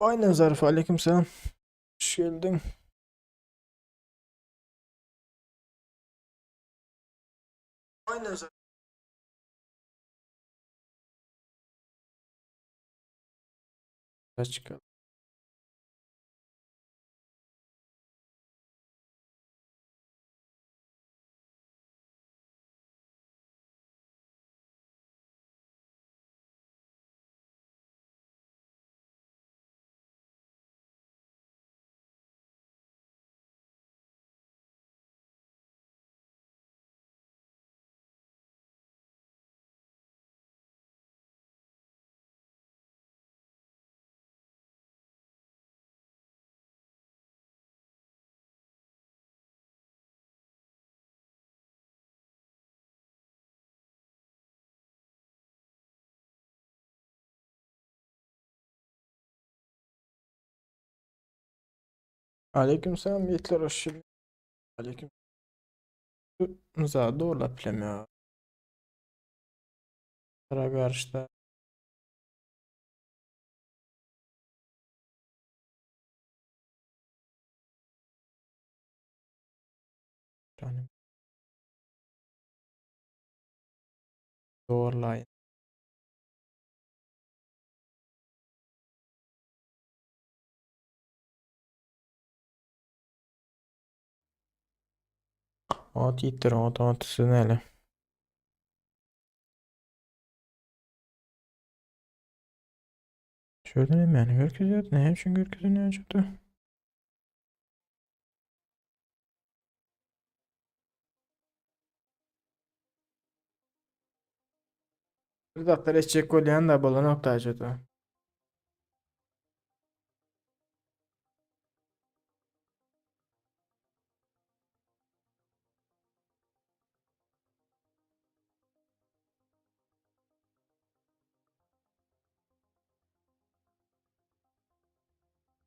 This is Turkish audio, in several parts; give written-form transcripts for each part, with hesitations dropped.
Aynen Zarif, aleykümselam. Hoş geldin. Aynen Zarif. Çıkalım. Aleykümselam Yiğitler, hoş geldin. Aleyküm. Za doğru plemiyor. Sıra karşıda. Yani doğrulayın. Ot Yiğitler, ot sizin hele. Şöyle diyeyim yani gökyüzü ne için gökyüzü ne çıktı? Bir dakika eşek kolyen da bala nokta acıdı.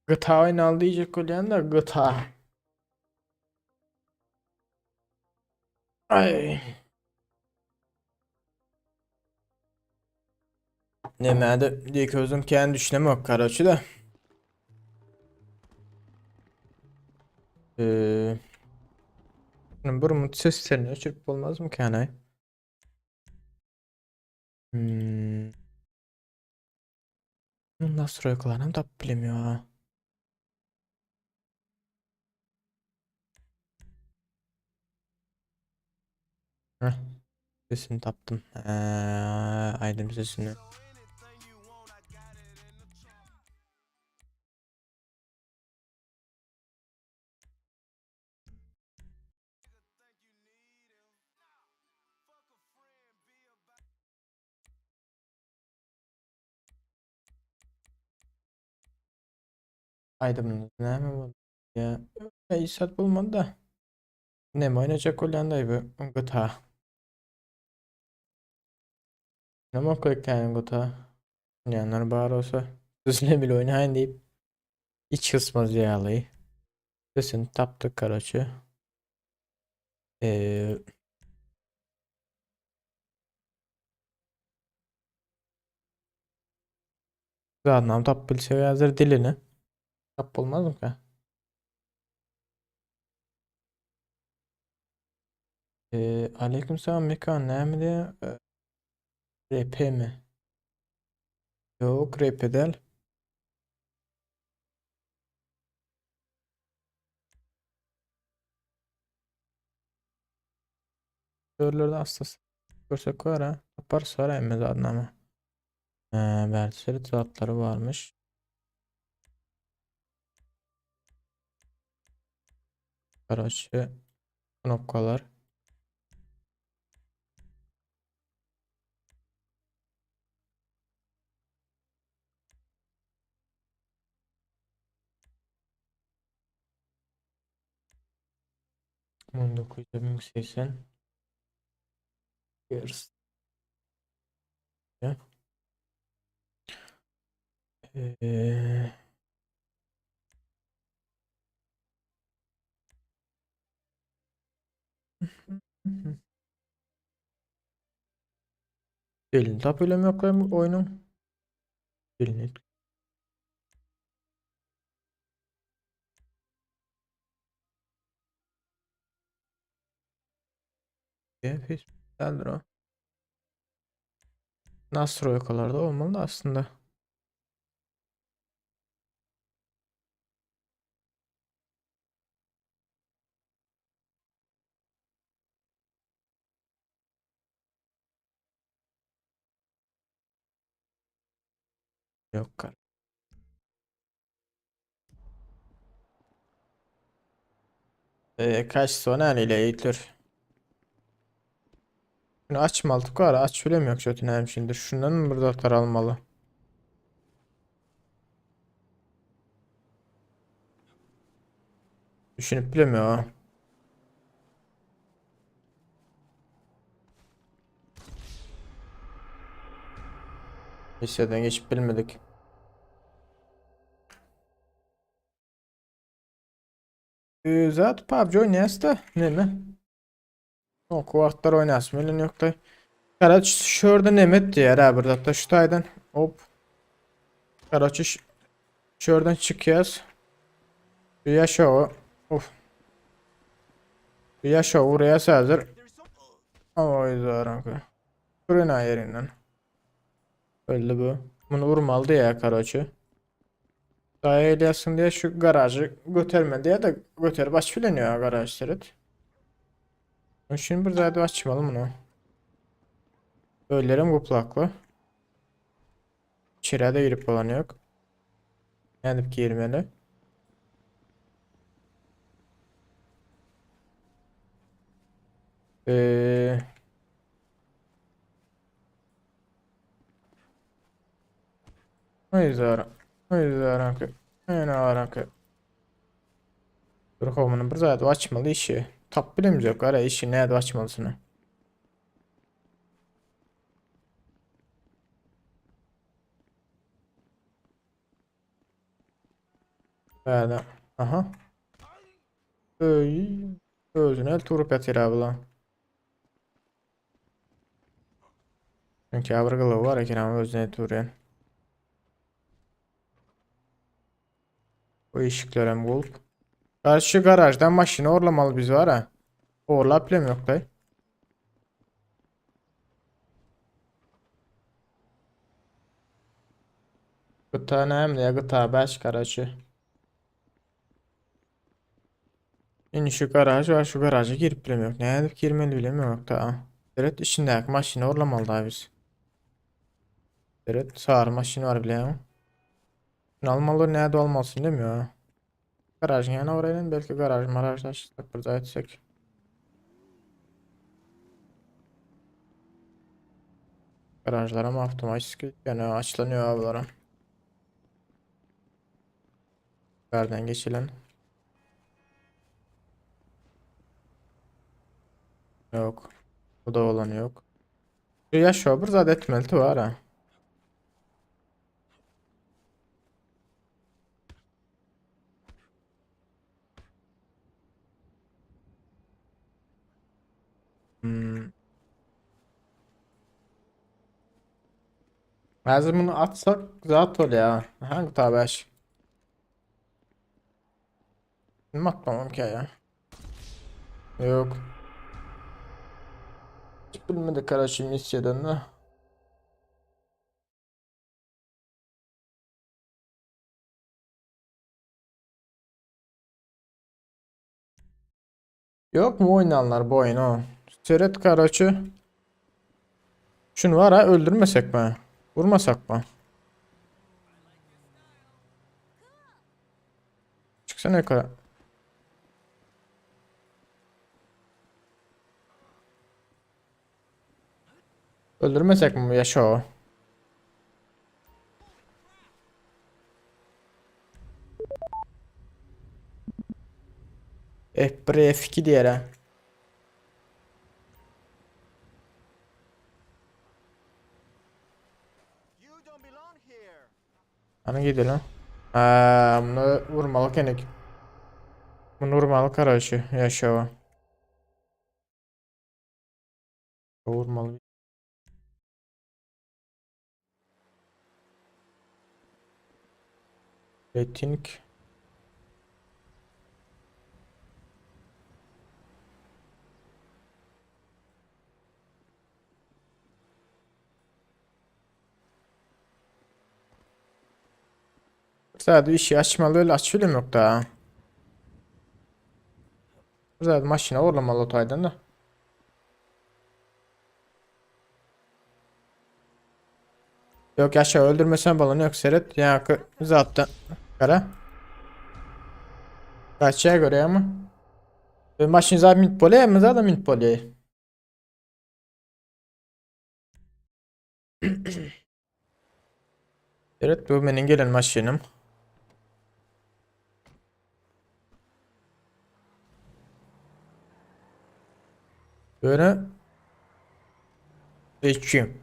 Gıta oynalı diyecek kolyen de gıta. Ay. Nemede diye gözüm kendi düşünemem karaçı da. Eee Buramın seslerini açıp olmaz mı kanay? Hmm. Nasıl uygulanım da bilmiyor. Heh, sesini taptım. Aydım sesini. Aydım ne mi bu? Ya İsat bulmadı da. Ne mi oynayacak olan da bu gıta. Ne mi okuyuk yani gıta? Yanlar bağır olsa. Sesle bile oynayın deyip. İç kısmaz yağlayı. Sesini taptık karaçı. Eee Zaten tap bilse yazır dilini. Tap olmaz mı ki? Aleykümselam Mekan, ne mi diye? RP mi? Yok, RP değil. Serverlerde hastası. Görsek var ha. Yapar sonra emme zaten ama. Versiyonu tatları varmış. Karaçı noktalar. On dokuz bin seksen. Years. Ya. Ee, Dilini tapıyla mı yok oyunun? Dilini. Güzeldir o. Nastroykalarda olmalı aslında. Yok. Kaç sonra ile eğitir. Bunu açmalık var. Aç bile mi yok zaten hemşindir. Şundan mı burada atar almalı? Düşünüp bilemiyor ha. Hisseden geçip bilmedik. Zaten PUBG oynayası da ne mi? O kuartlar oynayası mı? Yok da. Karaç şurada Nemet diye ha burada da şu taydan. Hop. Karaç şuradan çıkıyoruz. Bir yaşa o. Of. Bir yaşa oraya hazır. Ama o yüzden. Fırına yerinden. Öyle bu. Bunu vurmalı ya Karaç'ı. Daha ehliyasın diye şu garajı götürme diye de götür baş filan ya garaj seret. Şimdi burada da açmalı bunu. Öllerim kuplaklı. İçeriye de girip olan yok. Yani girmeli. Eee o yüzden. O yüzden. Aynen arakı. Durkovmanın bir zaten açmalı işi. Tap bilemiz yok. Ara işi nerede açmalısını. Böyle. Aha. Öy. Özüne el turup yatır abla. Çünkü avırgılı var ya ama özüne turuyor. Bu ışıklar hem bulup. Karşı garajdan maşını orlamalı biz var ha. Orla plem yok dayı. Gıta ne hem de ya gıta 5 garajı. En şu garaj var şu garaja girip plem yok. Ne edip girmeli bilemiyorum da. Evet içindeki maşını orlamalı da biz. Evet sağır maşını var bile. Almalı nerede olmasın demiyor ha. Garajın yani oraya belki garaj maraj açtık burada etsek. Garajlara mı otomatik yani açlanıyor abilara. Nereden geçilen? Yok. Bu da olan yok. Ya şobur zaten etmelti var ha. Hmm. Hazır bunu atsak zaten ol ya. Hangi tabaş? Benim atmamam ki ya. Yok. Hiç bilmedik kardeşim hisseden de. Yok mu oynanlar bu oyunu? Seret kardeşi. Şunu var ha öldürmesek mi? Vurmasak mı? Çıksana yukarı. Öldürmesek mi? Yaşa o. F1 F2 diye. Hani gidiyor lan. Bunu vurmalı kenek. Bunu vurmalı kardeşi. Yaşa o. Vurmalı. Rating. Zaten işi açmalı öyle açılıyor yok da. Zaten maşına uğramalı otaydan da. Yok yaşa öldürmesen balonu yok seret. Ya zaten. Kara. Kaçıya göre ama. Maşın zaten mint polye mi zaten mint polye. Evet bu benim gelen maşınım. Böyle. Geçeyim.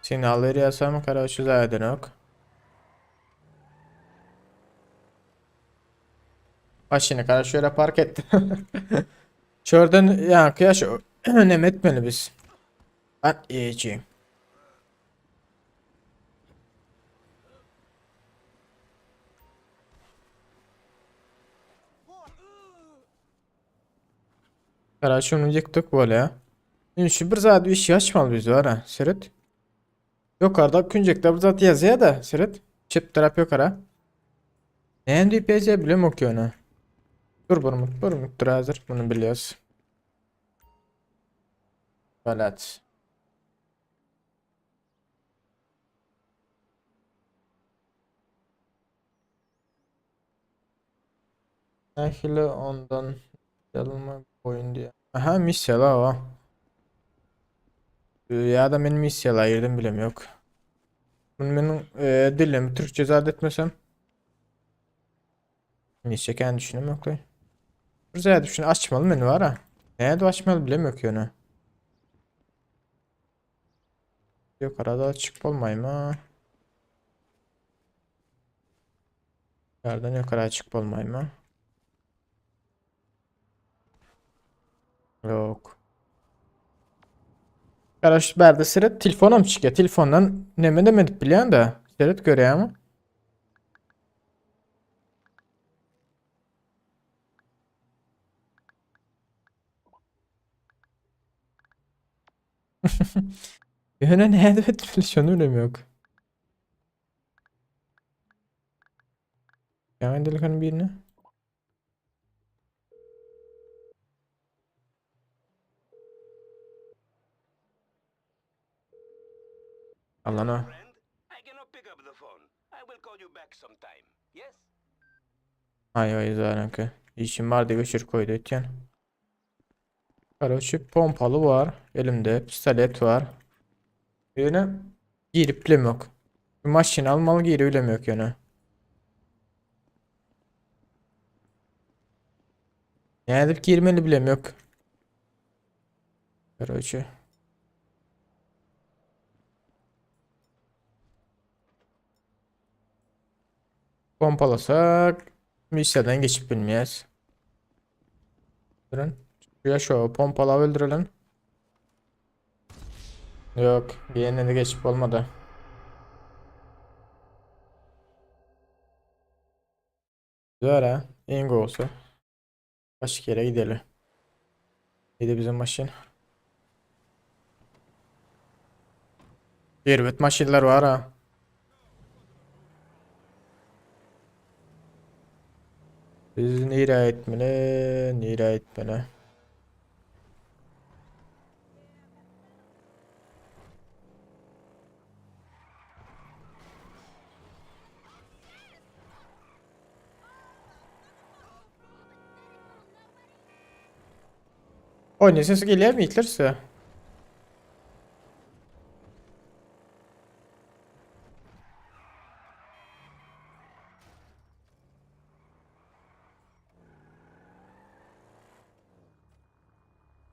Sinyalleri yasama karşı zaten yok. Maşını karşı şöyle park etti. Şuradan ya kıyaş önem etmeli biz. Ben iyiciyim. Karşı onu yıktık böyle ya. Şimdi şu bir zat iş açmalı biz var ha. Seret. Yukarıda küncekte bir zat yazıyor da Seret. Çift taraf yukarı. Ne diyor PC biliyorum ki onu. Dur Burmut hazır bunu biliyoruz. Evet. Nahile ondan yanılma oyun diye. Aha misya o. Ya da benim misyalar ayırdım bilem yok. Bunu benim dilim Türkçe zat etmesem. Misya kendi düşünüm yok da. Güzel düşün açmalı menü var ha. Neye de açmalı bilem yok yani. Yok arada açık olmayayım ha. Yerden yukarı açık olmayayım ha. Yok. Karış berde sıra telefona mı çıkıyor? Telefondan ne mi demedik biliyorsun da. Seret görüyor ama. Yöne ne de etmeli öyle yok. Yani delikanlı birini. Allah'ına. Friend, I cannot pick up the phone. I will call you back sometime. Yes? Ay ay zaten ki. İşim var diye göçür koydu etken. Karışık pompalı var. Elimde pistolet var. Yine girip bilem yok. Bir maşın almalı geri bilem yok yani. Yani edip girmeli bilem yok. Karışık. Pompalasak misyeden geçip bilmeyiz. Durun. Şuraya şu pompalı öldürelim. Yok. Diğerine de geçip olmadı. Güzel ha. Ingo olsa. Başka yere gidelim. Bir de bizim maşın. Evet maşinler var ha. Biz nira etmeli. Nira etmeli. O ne sesi geliyor mu itlirse?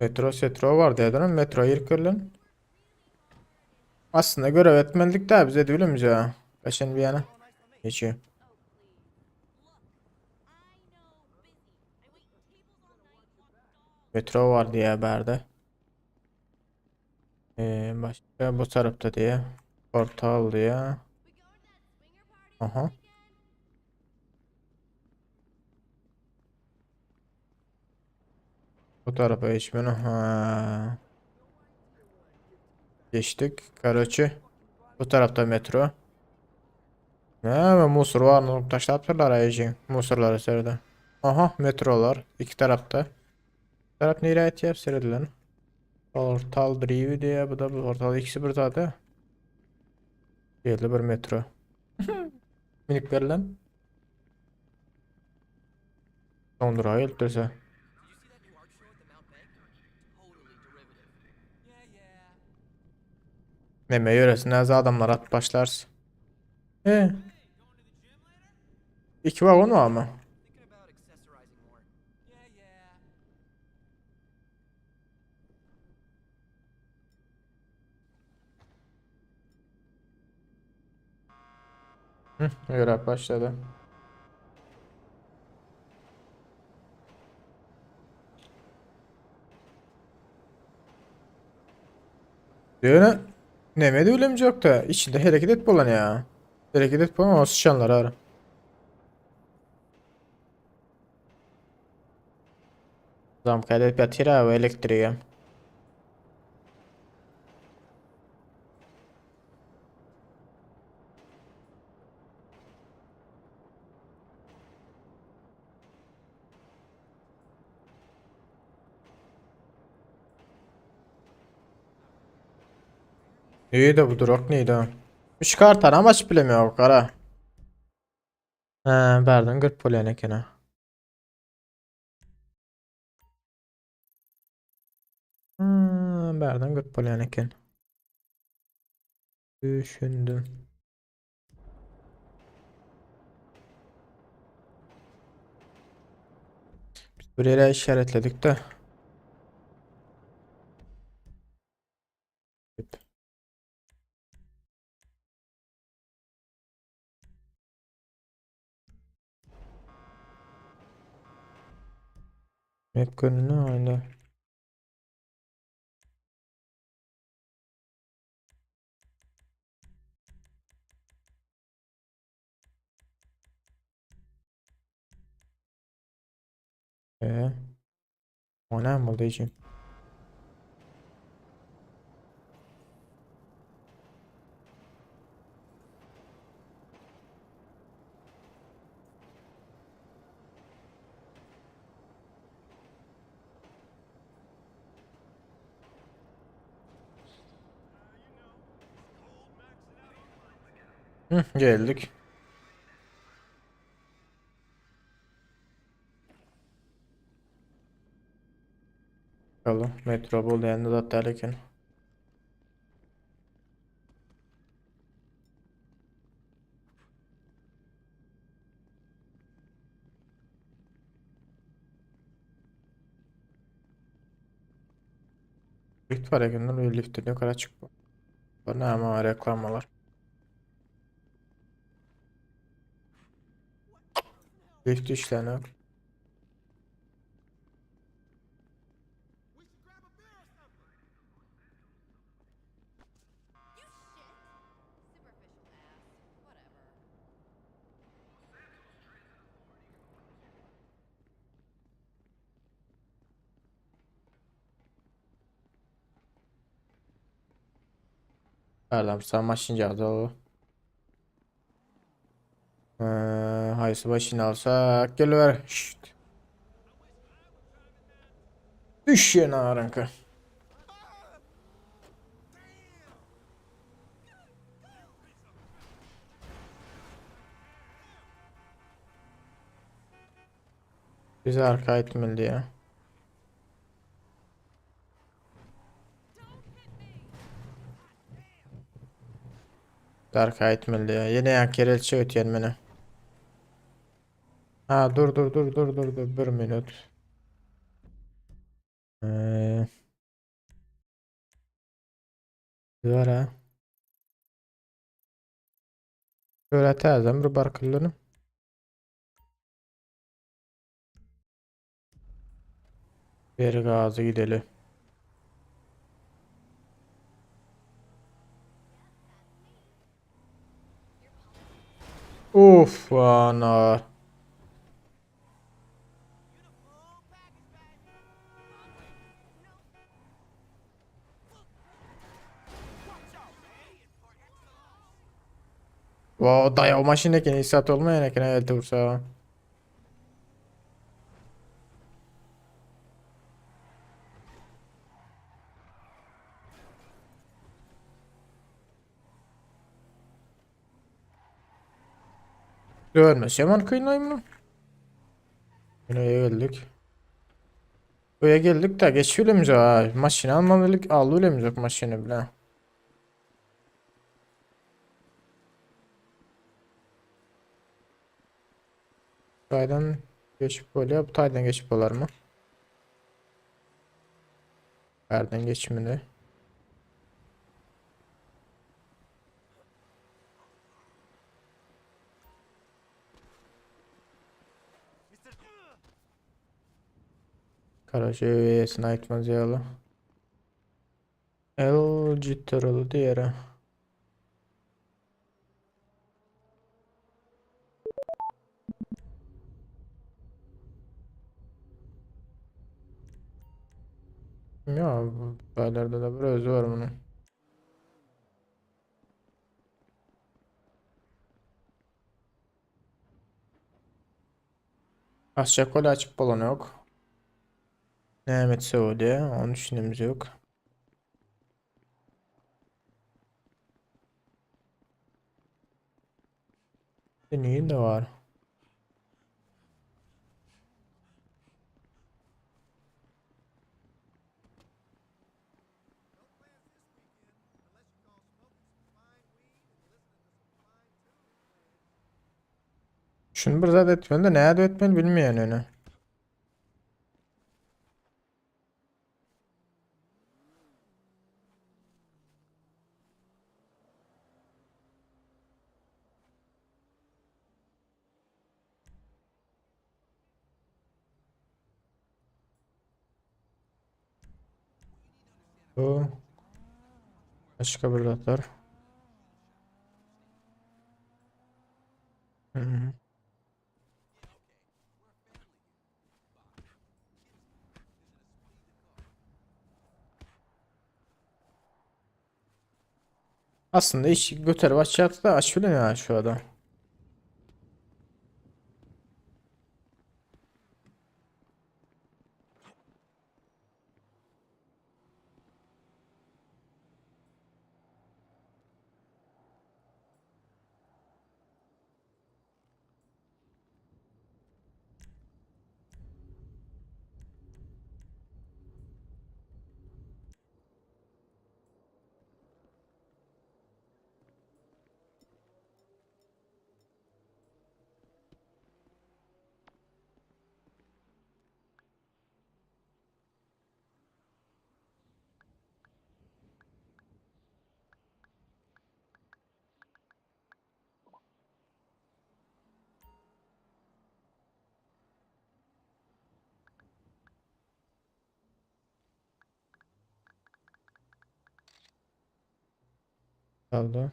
Metro vardı ya dönüm. Metro yırkırlın. Aslında görev etmelik de bize değilimiz ya. Başın bir yana. Geçiyor. Metro vardı ya berde. Başka bu tarafta diye. Portal diye. Aha. Bu tarafa geçmiyor. Ha. Geçtik. Karaçi. Bu tarafta metro. Ne musor var mı? Taşlatırlar ayıcı. Musorları seride. Aha metrolar. İki tarafta. Taraf nereye ait seredilen? Portal Drive diye bu da bu portal ikisi bir zaten. Geldi bir metro. Minik verilen. Dondura öldürse. Neme yöresinde az adamlar at başlarsın. He. İki vagon var mı? Hı, görev başladı. Diyor ne de ölüm yok da içinde hareket et bulan ya. Hareket et bulan o sıçanlar ara. Zam kaydet batira ve elektriğe. İyi de bu durak neydi ha? Çıkartan amaç bilemiyor kara. Ha, berden 40 polene kena. Ha, berden 40 polene ken. Düşündüm. Buraya işaretledik de. Map görünü aynı. Ee, o ne oldu için? Hı, geldik. Bakalım. Metro yanında da derken. Lift var ya gündür liftin yukarı çık. Bu ne ama reklamalar. Lift işlerine. Adam sen maşınca da o. Haysı başını alsak geliver. Şşt. Düş yerine aranka. Bizi arka etmeli ya. Arka etmeli ya. Yine yan kerelçe öteyen beni. Ha dur. Bir minut. Ee, var ha. Şöyle tezem bir barkılını. Bir gazı gidelim. Uf ana. O daya o maşindeki isat olmayan ekine elde vursa. Görmez. Yaman kıyınayım mı? Yine geldik. Buraya geldik de geç öyle ha. Maşını almadık. Aldı öyle mi yok maşını bile. Taydan geçip böyle bu taydan geçip olar mı? Nereden geçimini? Karaca üyesine aitmaz yalı. El Cittaralı diğeri. Ya bu taylarda da bir özü var bunun. Asya kolu açıp olan yok. Mehmet Suudi. Onun işimiz yok. Deneyin de var. Şunu bir zat etmeli de neye de etmeli bilmeyen onu. Bu başka bir zatlar. Hı hı. Aslında iş götür başlattı da aç bile ya şu adam. Kaldı.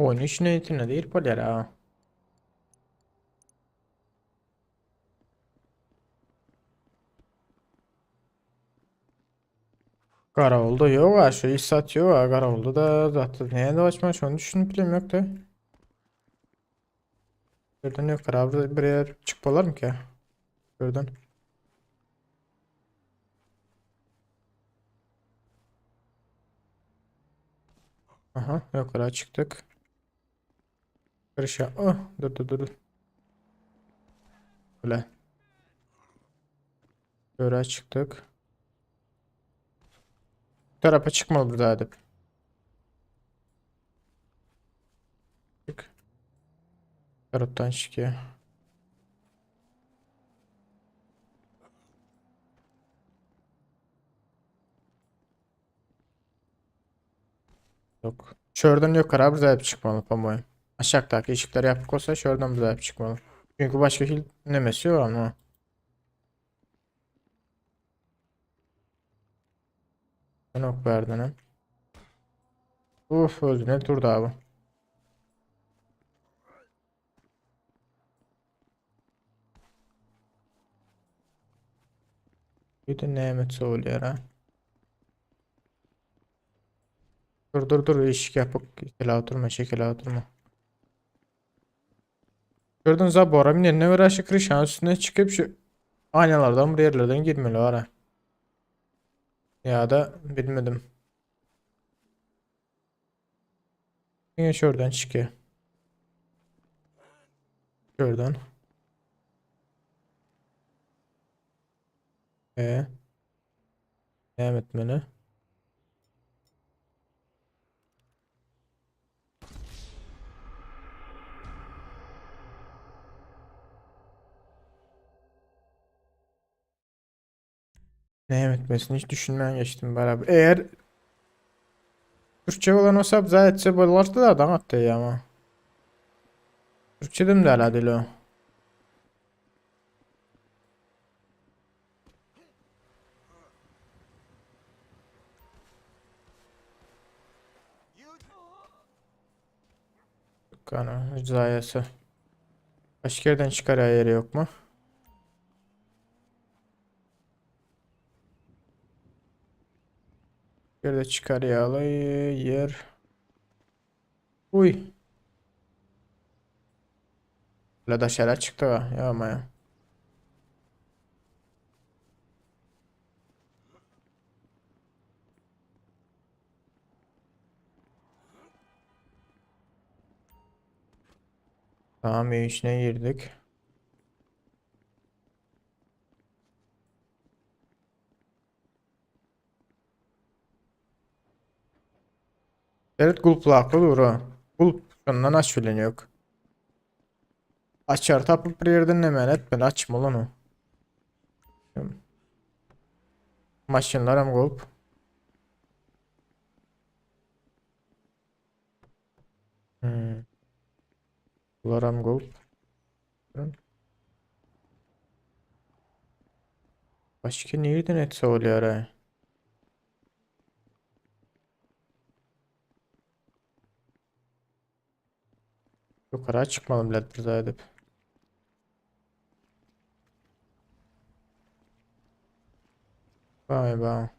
Oyun iş niyetine değil poler ha. Karaolda yok ha şu iş satıyor ha karaolda da zaten neye de açmış onu düşünüp bileyim yok da. Buradan yok karabı buraya çıkmalar mı ki? Buradan. Aha yukarı çıktık. Kırışa. Oh, dur. Böyle. Yukarı çıktık. Bu tarafa çıkmalı burada hadi. Çık. Taraftan çıkıyor. Yok. Şuradan yukarı burada hep çıkmalı pamuğu. Aşağıdaki ışıkları yapık olsa şuradan bir daha çıkmalı. Çünkü başka kilit nemesi yok ama. Ben ok verdin ha. Uf öldü ne durdu abi. Bir de nemeti oluyor ha. Dur ışık yapık. Şekil oturma şekil oturma. Gördüğünüz gibi Bora ne uğraşı kırışan üstüne çıkıp şu aynalardan bir yerlerden girmeli var ha. Ya da bilmedim. Yine şuradan çıkıyor. Şuradan. E devam etmeli. Devam etmesini hiç düşünmeyen geçtim beraber. Eğer Türkçe olan olsa zaten buralarda da adam attı ya ama. Türkçe de mi de hala değil o? Kana hizayesi. Başka yerden çıkar yeri yok mu? Yerde çıkar yağlı yer. Uy. La da şere çıktı ha. Ya ama ya. Tamam iyi içine girdik. Evet gulp laklı dur ha. Gulp şundan aç filan yok. Açar tapıp bir yerden hemen etmeli açma lan o. Maşinler hem gulp. Hmm. Bunlar hem gulp. Başka nereden etse oluyor ha? Yukarı çıkmadım led bir edip. Vay be.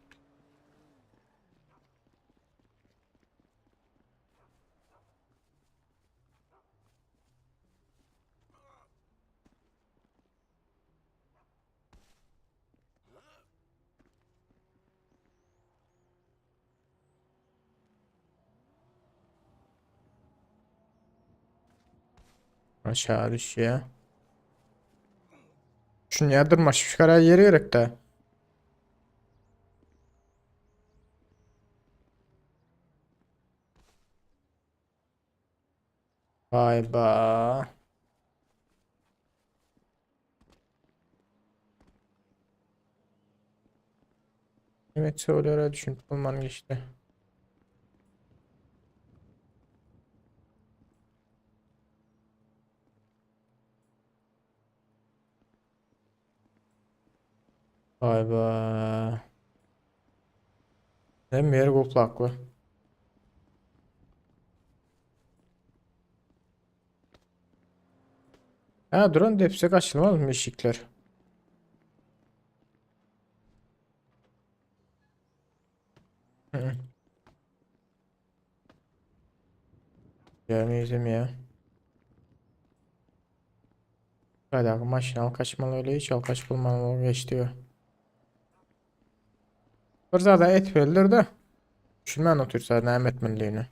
Aşağı düşüyor. Şunu yadırma şu karaya yeri gerek de. Vay be. Evet söylüyor düşün bulman geçti. Vay be. Hem bir yer kuplaklı. Ha duran depsek açılmaz mı ışıklar? Hı. Görmeyizim ya. Hadi abi maşinal kaçmalı öyle hiç al kaç bulmalı geçti. Bir zaten et verir de. Düşünmen otursa ne etmeliğini.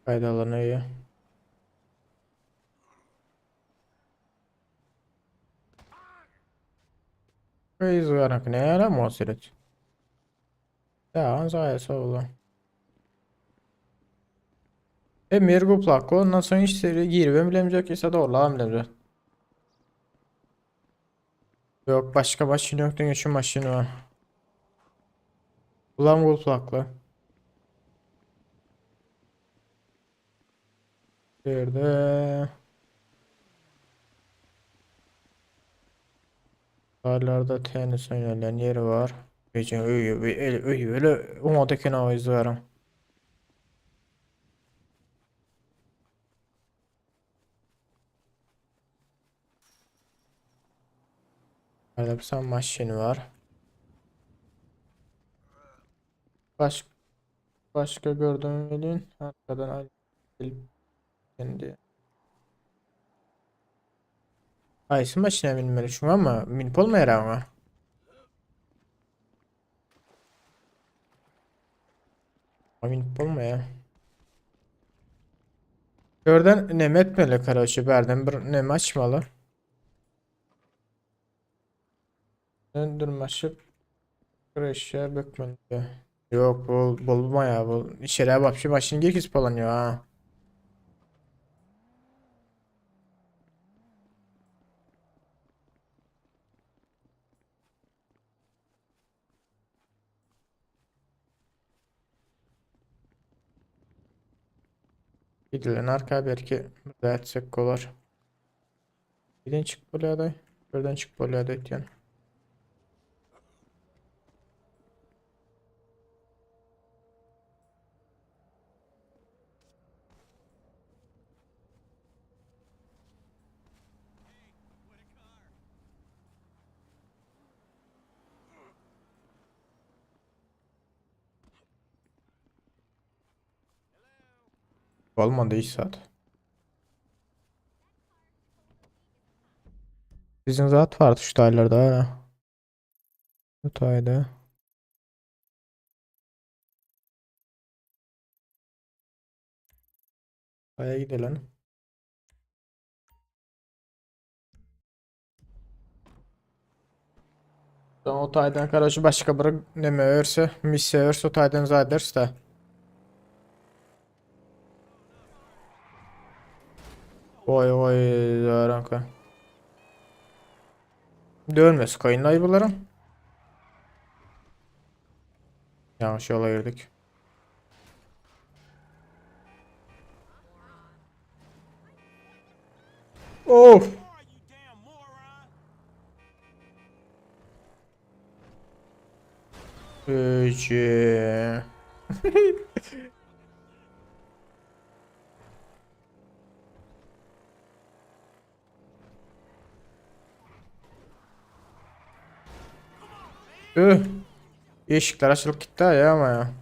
Faydalanıyor. Kıyızgarak ne ara mosiret. Ya zaya sağ Mergo plakko ondan sonra hiç seri girmem bilemeyecek ise doğrulamam bilemeyecek. Yok başka maşın yok dün üçün maşını var. Ulan gol plaklı. Nerede? Dağlarda tenis oynayan yeri var. Gece öyle umadaki aviz varım. Burada bir tane maşın var. Baş, başka gördüğüm elin arkadan gelip kendi. Ayısı maşına binmeli şu ama minip olmayar ama. Minip olmaya. Gördün ne etmeli kardeşi berden bir ne açmalı. Döndürmeşip kreşe bökmeli. Yok bu bulma ya bu içeriye bak şu maşın gekis falan ya ha. Gidilen arka belki burada etsek kolar. Birden çık böyle aday. Birden çık böyle aday yani. Olmadı iş saat. Bizim zat vardı şu taylarda ha. Bu tayda. Aya gidelim. Sonra o taydan karşı başka bir ne mi örse, misye örse o taydan zaders da. Oy oy zaranka. Dönmez kayın ayıbılarım. Yanlış yola girdik. Of. Öcü. Üh. Yeşikler açılıp gitti ya ama ya.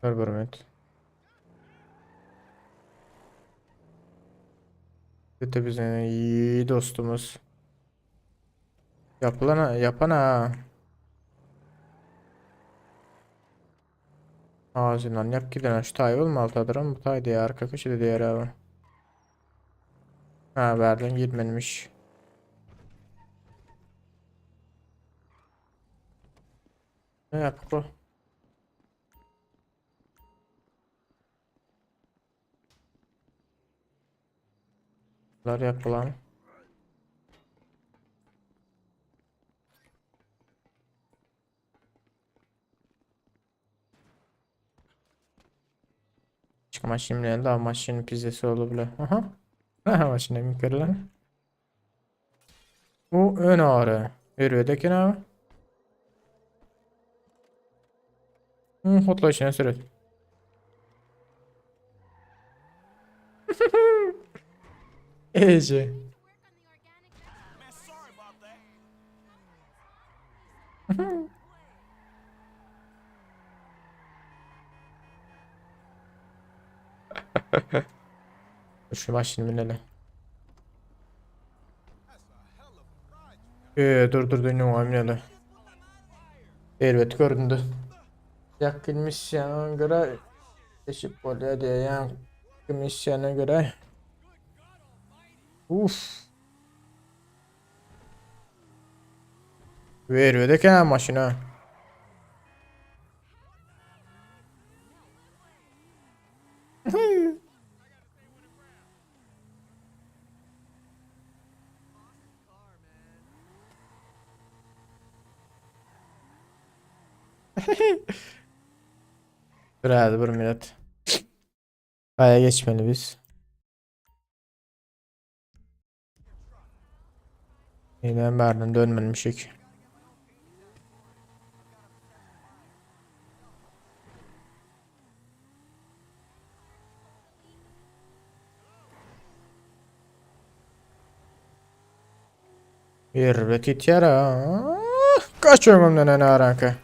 Ver Barmet. Öte bizim iyi dostumuz. Yapılana yapana. Ağzından yap giden şu tay olmalıdır ama bu tay diye arka köşede diğer abi. Ha verden gitmemiş. Ne yap bu? Bunlar yapılan. Çık maşin geldi ama maşinin pizzası oldu bile. Aha. Aha maşine mi kırılan? Bu ön ağrı. Örüyedeki ne abi? Hotla işine süret. Ece. Şu maşini binele. Dur dönüyorum aminele. Elbet göründü. Yakın misyona göre Teşip oluyor diye yan misyona göre. Uf. Veriyor da kenar maşına. Dur hadi bir minut. Kaya geçmeli biz. Yine Berlin dönmemişik. Bir vakit yara. Kaç ömrümden ne aranka.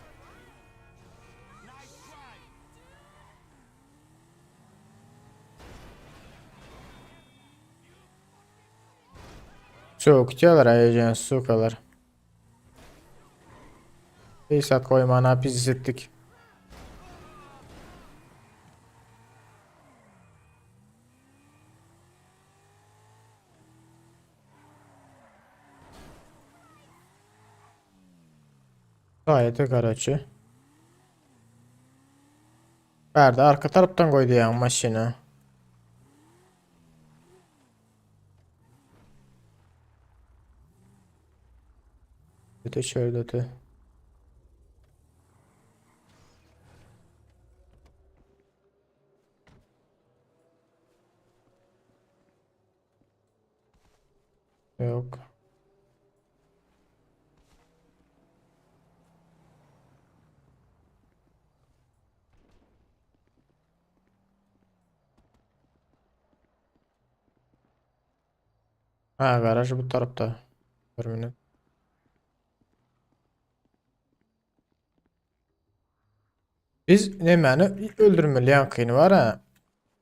Soğuk diyorlar ayıcan sokalar. Bir saat koymana biz hissettik. Gayet karaçı. Verdi arka taraftan koydu ya maşını. Bir de şöyle de. Yok. Ha garaj bu tarafta. Bir minut. Biz ne məni öldürmeli yankını var ha.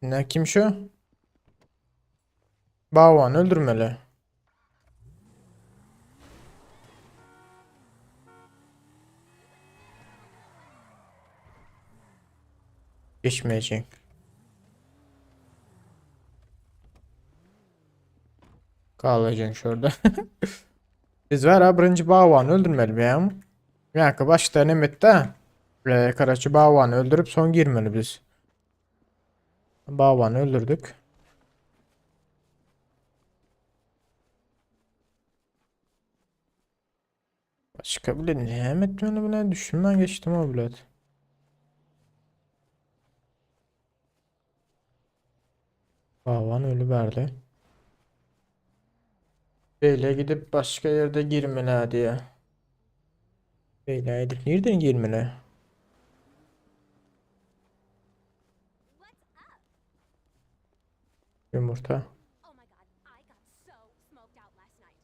Ne kim şu? Bavan öldürmeli. Geçmeyecek. Kalacaksın şurada. Biz var ha birinci Bavan'ı öldürmeli benim. Yankı başta Nemet'te. Karaçı Bavan'ı öldürüp son girmeli biz. Bavan'ı öldürdük. Başka bile ne etmeli bile düşünmen geçtim o bile. Bavan ölü verdi. Böyle gidip başka yerde girmeli hadi ya. Böyle gidip nereden girmeli? Yumurta. Oh my god, I got so smoked out last night.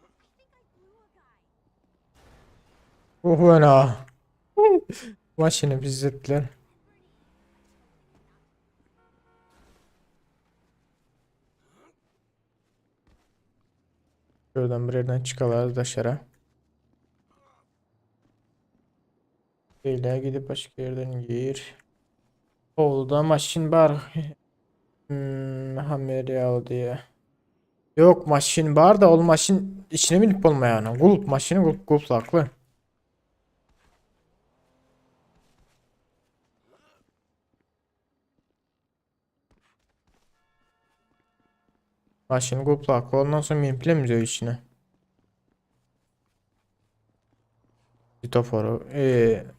I think I blew a guy. Uhuna. Maşını bizzettiler. Şuradan bir yerden çıkalar dışarı. Böyle gidip başka yerden gir. Oldu maşin var. Hammer ya diye. Yok maşin var da ol maşin içine binip olmayan. Gulp maşini gulp haklı. Maşini gulp haklı. Ondan sonra binip içine. Sitoforu.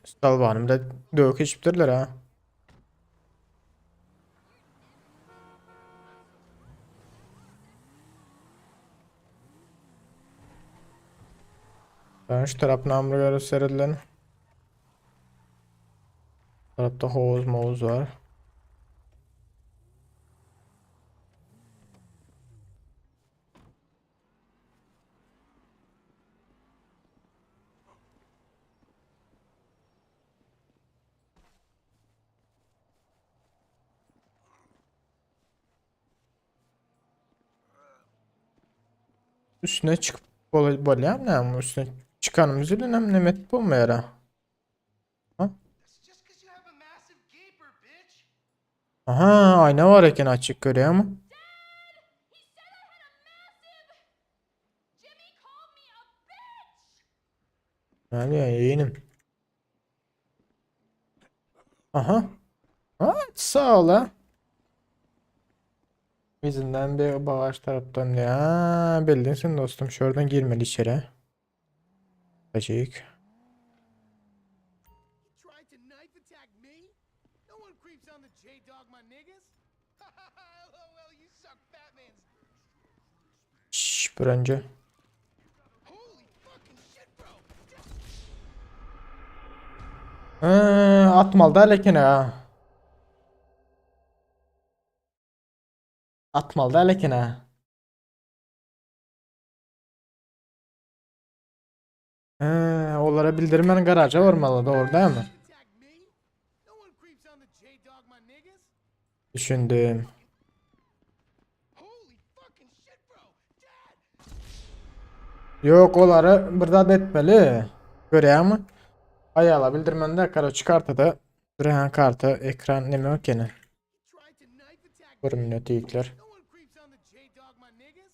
Stalvanım da dövük içiptirler ha. Ben şu tarafına hamburger serilen. Tarafta hovuz mavuz var. Üstüne çıkıp balayam ne ama üstüne çıkanımız ile ne met bulmayara. Ha? That's just 'cause you have a massive gaper, bitch. Aha ayna var eken açık görüyor ama. Yani yeğenim. Aha. Ha, sağ ol ha. Izinden bir bağış taraftan ya. Bildin sen dostum. Şuradan girmeli içeri. Acık. You tried to knife attack me? No one creeps on the J-Dog, my niggas. LOL, you suck fat man's. Şşş bir önce. Holy fucking shit, bro. Atmalı da lekene ha. Atmalı da lekene. Onlara bildirmen garaja varmalı doğru değil mi? Attack me? No one creeps on the J-Dog, my niggas. Düşündüm. Holy fucking shit, bro. Dad! Yok onları burada etmeli. Görüyor mu? Ayağla bildirmende karo çıkartı da Rehan kartı ekran ne mi gene? Tried to knife attack Bir me? minut ilkler. No one creeps on the J-Dog, my niggas.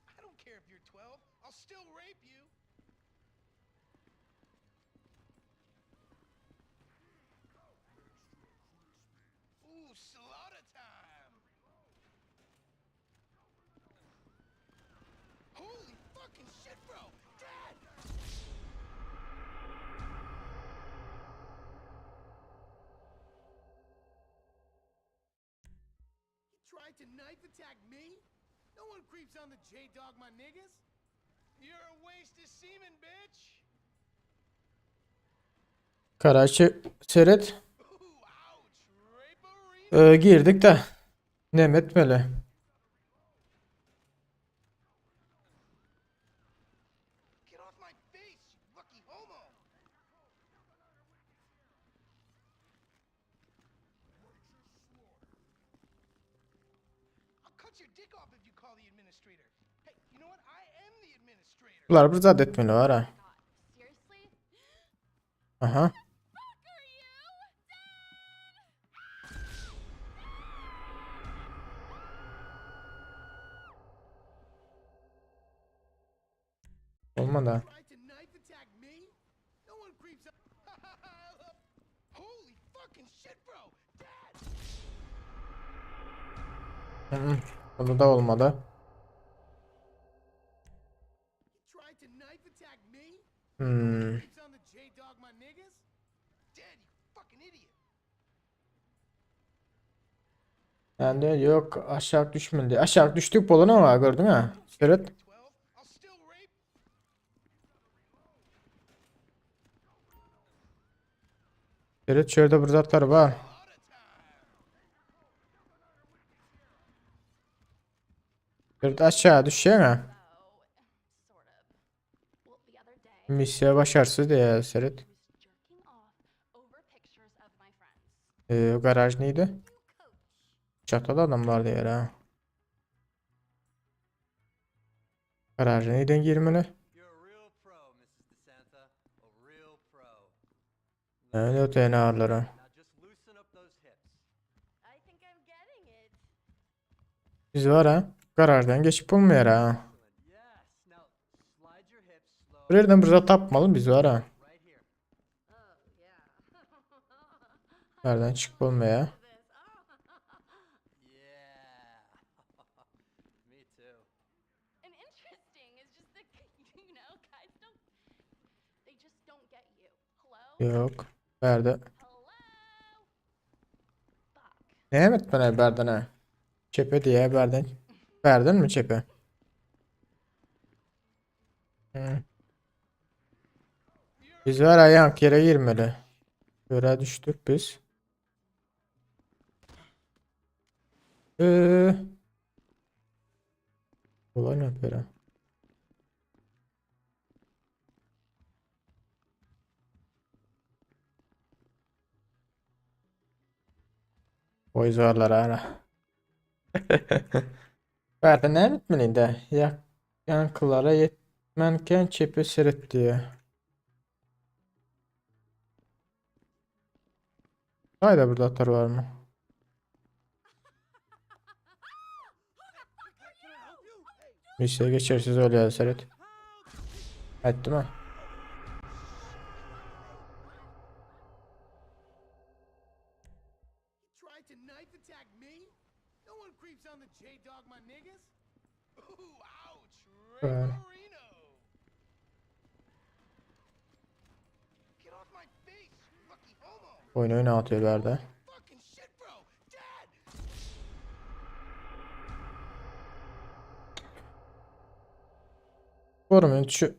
I don't care if you're 12. I'll still rape you. Ooh, slaughter time. Holy fucking shit, bro. Dad! You tried to knife attack me? No one creeps on the J-Dog, my niggas. You're a waste of semen, bitch. Karaçı seyret. Ooh, ouch. Rape-a-ree? Girdik de. Ne etmeli? Get off my face, you lucky homo. I'll cut your dick off if you call the administrator. Hey, you know what? I am the administrator. Bunlar burada da etmeli var ha. Seriously? Aha. Fuck are you? Olmadı. Tried to knife attack me? No one creeps up. Holy fucking shit, bro. Dad! Bunu da olmadı. You tried to knife attack me? Hmm. Creeps on the J-Dog, my niggas? Dad, you fucking idiot. Yani yok aşağı düşmedi. Aşağı düştük bolana ama gördün ha. Seyret. 12, I'll still rape. Seyret şurada bırzatlar var. Slaughter time. Seyret aşağı düşecek ha. Oh, sort of. Well, the other day, Misya başarısız diye seyret. I was jerking off over pictures of my friends. Garaj neydi? You coach. Çatıda adam vardı ya ha. Garaja neyden girmeli? You're a real pro, Mrs. DeSanta. A real pro. Ne öte ne ağırları. Now just loosen up those hips. I think I'm getting it. Biz var ha. Garajdan geçip olmuyor ha. Excellent. Yes. Now slide your hips slow. Nereden burada tapmalı biz var ha. Right here. Oh, yeah. Nereden çıkıp olmuyor. This. Yeah. Me too. And interesting is just that, you know, guys don't, they just don't get you. Hello? Yok. Nerede? Hello? Fuck. Ne emet bana berden ha? Çepe diye berden. Verdin mi çepe? Hı. Biz var ayağım yere girmeli. Göre düştük biz. Olay ne böyle? Oy zorlar ara. Berden ne etmeliydi? Yankılara yetmenken çepe seret diye. Hayda burada atar var mı? Misya geçersiz oluyor seret. Etti mi? tried to knife attack me? No one creeps on the J-Dog, my niggas. Ooh, ouch. Böyle. Reno. Get off my face, you lucky homo. Oyun oynatıyor ileride. Fucking shit, bro. Dad. Forumun şu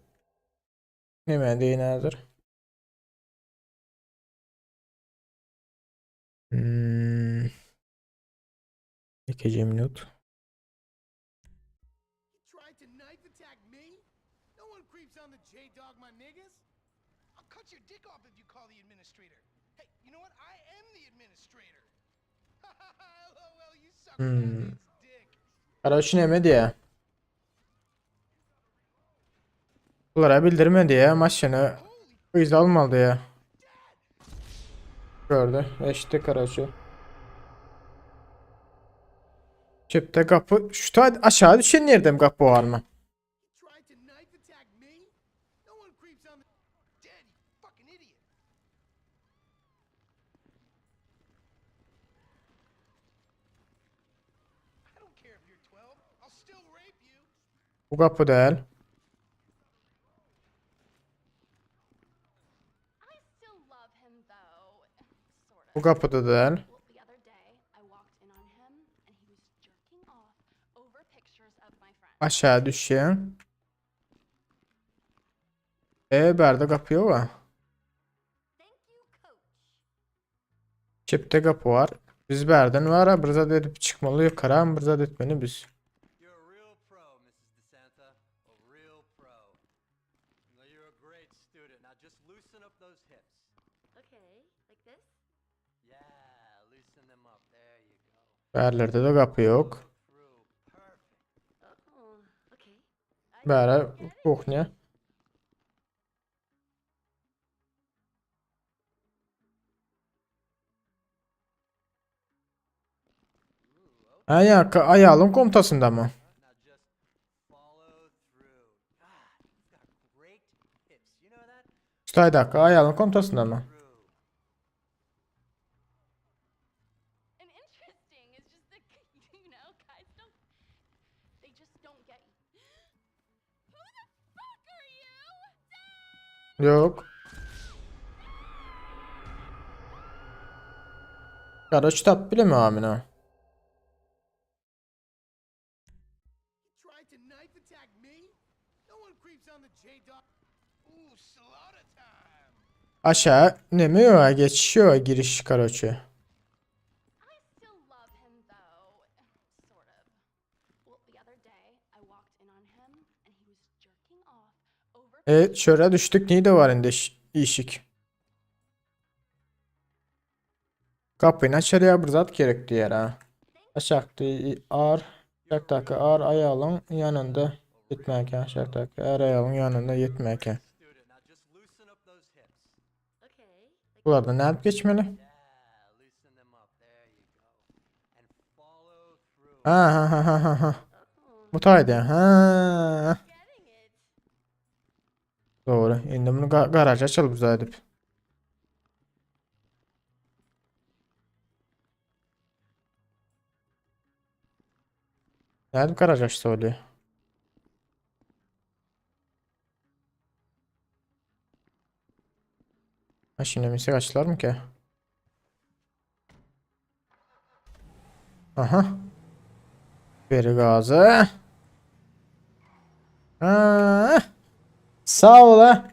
hemen değinerdir. Hmm. 2 minut. Tried to knife attack me? No one creeps on the J-Dog, my niggas. I'll cut your dick off if you call the administrator. Hey, you know what? I am the administrator. LOL, you suck Batman's dick. Araç inmedi ya. Bunlara bildirmedi ya. Maşını biz almadı ya. Gördü. Eşitlik aracı. Cepte kapı. Şu ta aşağı düşen yerde mi kapı var mı? Tried to knife attack me? No one creeps on the... Dad, you fucking idiot. I don't care if you're 12. I'll still rape you. Bu kapı değil. I still love him though. Sort of. Bu kapı da değil. Well, the other day I walked in on him and he was jerking off over pictures of my friends. Aşağı düşen. Berde kapı yok ha. Thank you, coach. Cepte kapı var. Biz berden var ha. Birzat edip çıkmalı yukarı ama birzat etmeni biz. You're a real pro, Mrs. DeSanta. A real pro. Now, you're a great student. Now just loosen up those hips. Okay, like this? Yeah, loosen them up. There you go. Berlerde de kapı yok. Through. Perfect. Oh, okay. Bere kuchnia. Ayağın komutasında mı? Now just follow through. God, you've got great hips. You know that? Stay dakika ayağın komutasında mı? Through. And interesting is just that, guys don't, they just don't get you. Who the fuck are you? Yok. Karaç tap bile mi amına? Tried to knife attack me? No one creeps on the J-Dog. Ooh, slaughter time. Aşağı ne mi yok? Geçiyor giriş karaçı. I still love him though. Sort of. Well, the other day I walked in on him and he was jerking off over Evet şöyle düştük. Niye de var indi işik. Kapıyı açarıya birzat gerekti yer ha. Aşaktı ağır. Aşaktaki ağır ayağın yanında yetmek. Aşaktaki ağır ayağın yanında yetmek. Student. Now just loosen up those hips. Okay, like Bunlarda ne yapıp geçmeli? Yeah, loosen them up. There you go. And follow through. Ha. Mutaydı. Ha. getting it. Doğru. Şimdi bunu garaja açalım biz edip. Nerede garaj açtı oluyor? Ha şimdi misal açtılar mı ki? Aha. Veri gazı. Ha. Sağ ol ha.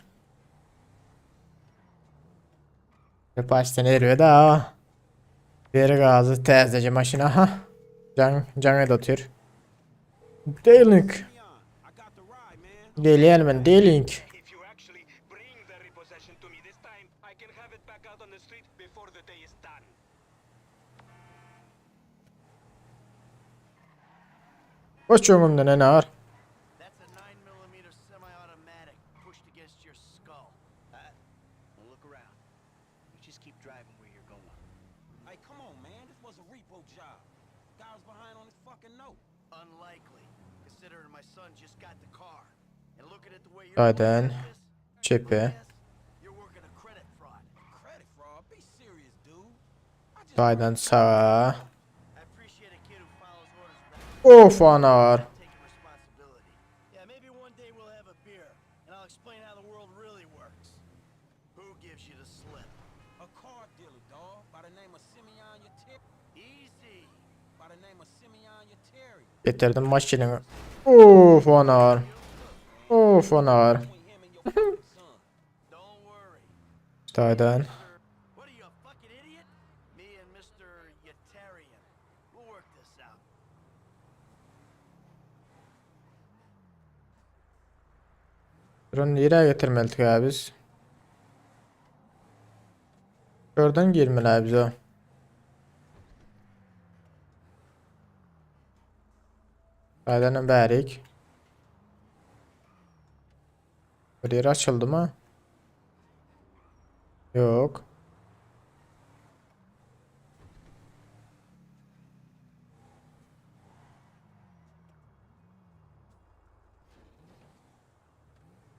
Ve baştan eriyor da. Veri gazı tezlece maşına ha. Can atıyor. D-Link. Deleyelim D-Link. If you actually bring the repossession to me this time, I can have it back out on the street before the day is done. Boş yolunda ne var? That's a 9mm semi-automatic pushed against your skull. Well, look around. You just keep driving where you're going. Hey, come on, man. This was a repo job. Guy was behind on his fucking note. Unlikely, considering my son just got the car. And looking at the way you're Zaten looking at this, çepe. you're working a credit fraud. Credit fraud? Be serious, dude. I just Daydan sağa. I appreciate a kid who follows orders without Of anar. taking responsibility. Yeah, maybe one day we'll have a beer, and I'll explain how the world really works. Who gives you the slip? A car dealer, dog, by the name of Simeon Yateri. Easy. By the name of Simeon Yateri. Getirdim maşinini. Of anar. Of anar. Between him and your fucking son. Don't worry. Daydan. What are you, a fucking idiot? Me and Mr. Yetarian. We'll work this out. Bunu nereye getirmelik abi biz? Şuradan girmeli abi biz o. Daydanın bərik. Bir yer açıldı mı? Yok.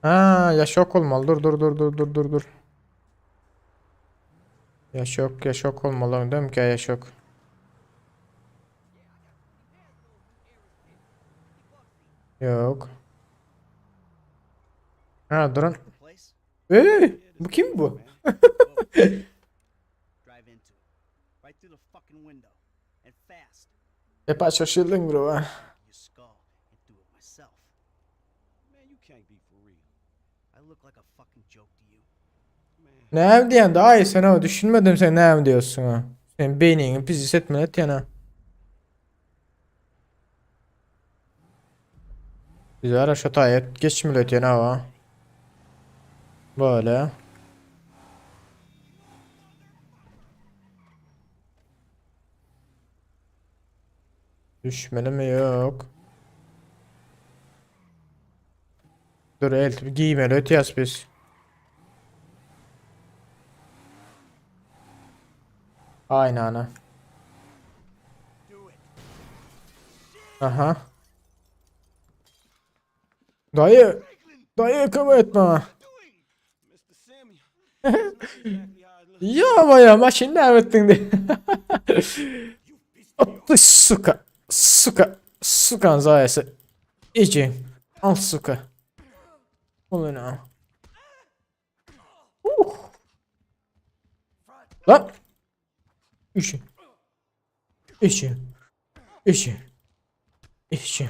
Ha, yaşok olmalı. Dur. Yaşok olmalı. Değil mi ki yaşok? Yok. Ha, durun. Place? Bu kim bu? Drive into it. Right through the fucking window. And fast. Hep şaşırdın bro ha. Your skull and do it myself. Man, you can't be for real. I look like a fucking joke to you. Ne diyen daha iyi sen o düşünmedim sen ne diyorsun ha. Sen beynini pis hissetme et yana. Güzel aşağı ayet geçmiyor et yana ha. Böyle. Düşmeli mi yok. Dur el giymeli öteyaz biz. Aynı ana. Aha. Dayı kabul etme. Mr. Simeon. That's not exactly how it looks. Ya baya maşinde evettin de. Attı sukan zayası. İçin. Al suka. Ulan ha. Lan. İçin.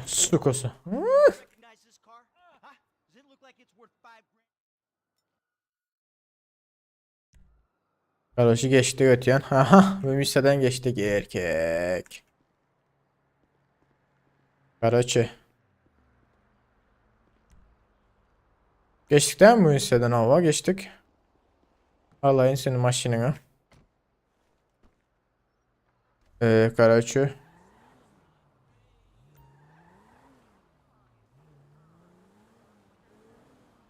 Sukası. Recognize this car? Huh? Does it look like it's worth 5 grand? Kardeşi geçti ötüyen. Aha. Bu müsaden geçtik erkek. Karaçı. Geçtik değil mi bu müsaden hava? Geçtik. Alayın senin maşinini. Karaçı.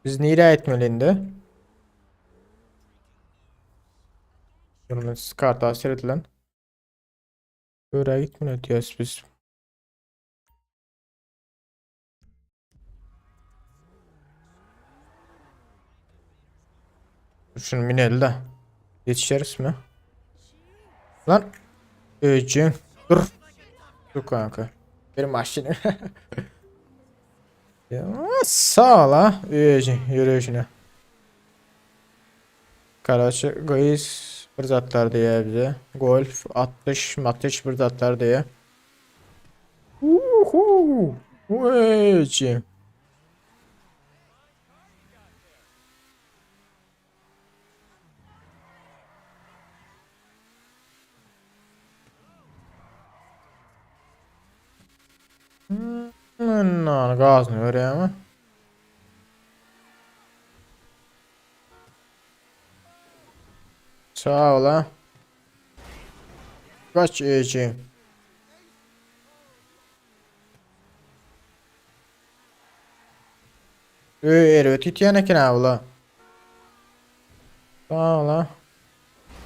Biz nereye etmeliydi? Durumumuz kartı seyirtilen. Buraya gitmeli diyoruz biz. Şunu minel de. Yetişeriz mi? Lan. Öcün. Dur. Dur kanka. Benim maşini. Ya, sağ ol ha. Öcün. Yürüyüşüne. Karaçı Gayis bir zatlar diye bize. Golf 60 bir zatlar diye. Uhu. Öcün. Gaz mı öyle ama? Sağ ol ha. Kaç için. Evet itiyene kine ula. Sağ ol ha.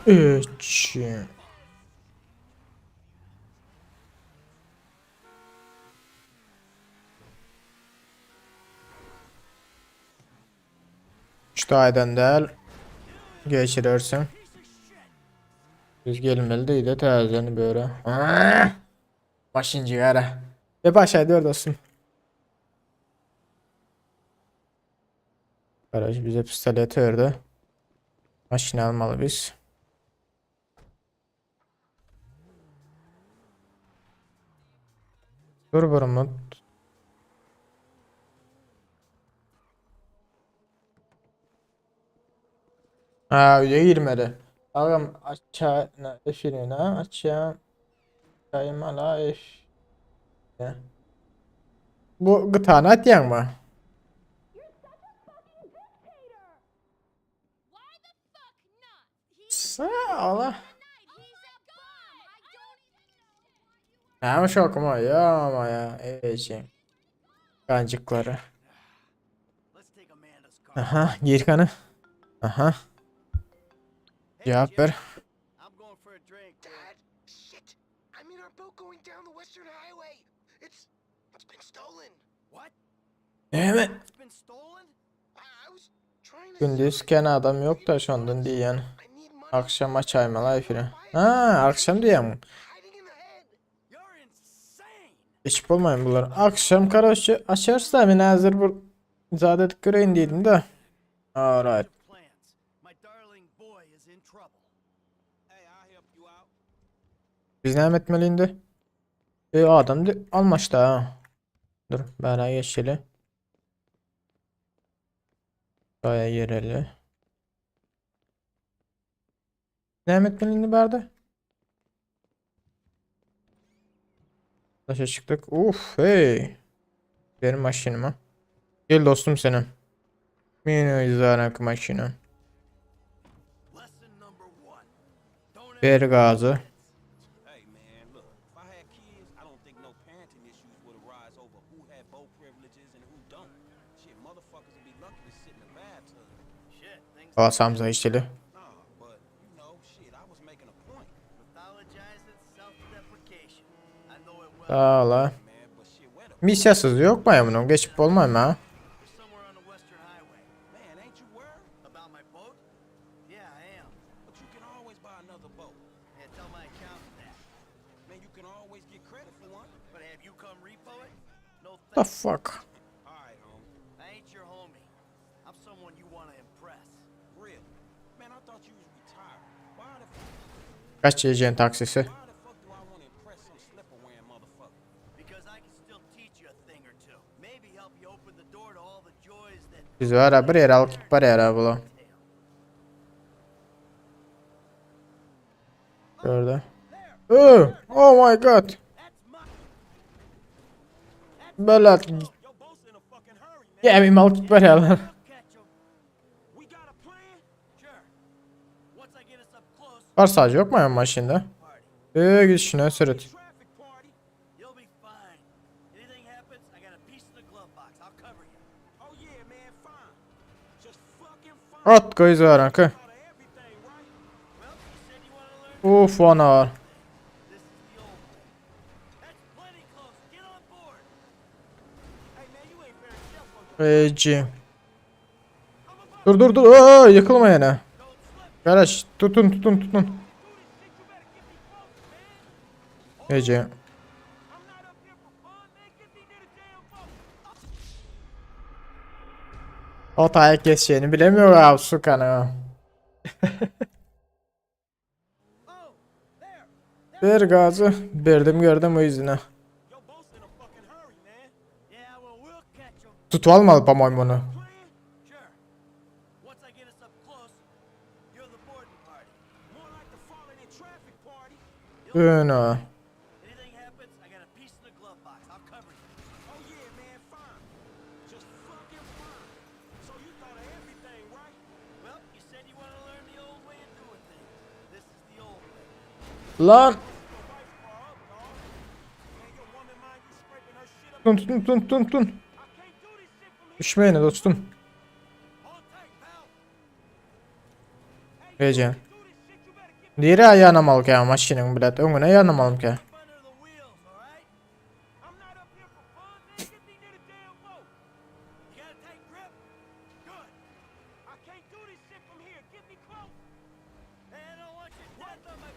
İçin. İşte aydan değil. Geçirirsin. Biz gelmeli değil de tezeni böyle. Başıncı ara. Ve başlaydı dostum. Garaj bize pistolet verdi. Maşını almalı biz. Dur burumu. Ha öyle girmedi. Ağam aşağı efirine aşağı kaymala ef. Ya. Bu gıtanı atyan mı? Why the fuck not? Sağ ol. He's a bum. I don't Ama şok mu ya ama ya. Ece. Kancıkları. Let's take Amanda's car. Aha Girkan'ı. Aha. Hey, Cevap Jim. ver. I'm going for a drink. Dad, shit! I'm in our boat going down the Western Highway. It's been stolen. What? Evet. It's been stolen? I was trying to. Gündüzken adam yok da şondan diyen. I need money. Akşam açaymalı efire. Ha akşam diyen mi? Hiding in the head. You're insane. Hiç bulmayın bunlar. Akşam karşı açarsa ben hazır bu zadet göreyim dedim de. Alright. Plans. My darling boy is in trouble. Hey, I'll help you out. Biz ne etmeliydi? O adam da almış da ha. Dur bana geçeli. Baya yereli. Ne etmeliydi barda? Taşa çıktık. Uf hey. Benim maşinime. Gel dostum senin. Benim izlenek maşinem. Lesson number 1. Don't Ver gazı. Hey, man, look. If I had kids, I don't think no parenting issues would arise over who had both privileges and who don't. Shit, motherfuckers would be lucky to sit in the bathtub. shit. Things Aa Samza işçili. Nah, but, you know, shit, I was making a point. pathologizing self-deprecation. I know it well. Sağ ol ha. Man, but shit, where the Misyasız yok mu ya bunun? Geçip olmay mı ha? We're somewhere on the Western Highway. man, ain't you worried? About my boat? Yeah, I am. But you can always buy another boat. Yeah, tell my accountant that. Man, you can always get credit for one. But have you come repo it? No The thanks. fuck? Alright, homie. I ain't your homie. I'm someone you want to impress. Really? Man, I thought you was retired. Kaç yiyeceğin taksisi? Why the fuck do I want to impress some slipper wearing motherfucker? Because I can still teach you a thing or two. Maybe help you open the door to all the joys that Biz var ya bir yer al git var ya bu. entail. Gördü. Oh my god. That's my. Belat. Your boat's in a fucking hurry, man. Yemin al git var ya lan. We'll catch 'em. We got a plan? Sure. Once I get us up close, Var sadece yok mu ya maşinde? party. Git şuna sürüt. Traffic party? You'll be fine. Anything happens, I got a piece in the glove box. I'll cover you. Oh yeah, man, fine. Just fucking fine. At koyuz var akı. Out of everything, right? Well, you said you want to learn. Uf ana var. This is the old way. That's plenty close. Get on board. Hey man, you ain't very careful. Eci. Dur dur dur. Aa, yıkılma yine. Garaj tutun tutun tutun. Ece. I'm not up here for fun, man. Get me near the damn boat. O tayak geçeceğini bilemiyor abi su kanı. Oh, there. Ver gazı. Verdim gördüm o yüzüne. Your boat's in a fucking hurry, man. Yeah, well, we'll catch 'em. Tutu almalı pamoy bunu. Plan? Sure. Once I get us up close, you're the boarding party. More like the falling in traffic party. Bunu. Anything happens, I got a piece in the glove box. I'll cover you. Oh yeah, man, fine. Just fucking fine. So you thought of everything, right? Well, you said you want to learn the old way of doing things. This is the old way. Lan. Your wife far up, dog. Man, your woman mind you scraping her shit up. Tun tun tun tun tun. I can't do this shit from here. Düşmeyin dostum. Hold tight, pal. Ece. Do this shit, you better get Diğeri ayağına mal ki maşinin bilet. Önüne ayağına malım ki. Under the wheels, all right? I'm not up here for fun, man. Get me near the damn boat. You got a tight grip? Good. I can't do this shit from here. Get me close. Hey, I don't want you dead on my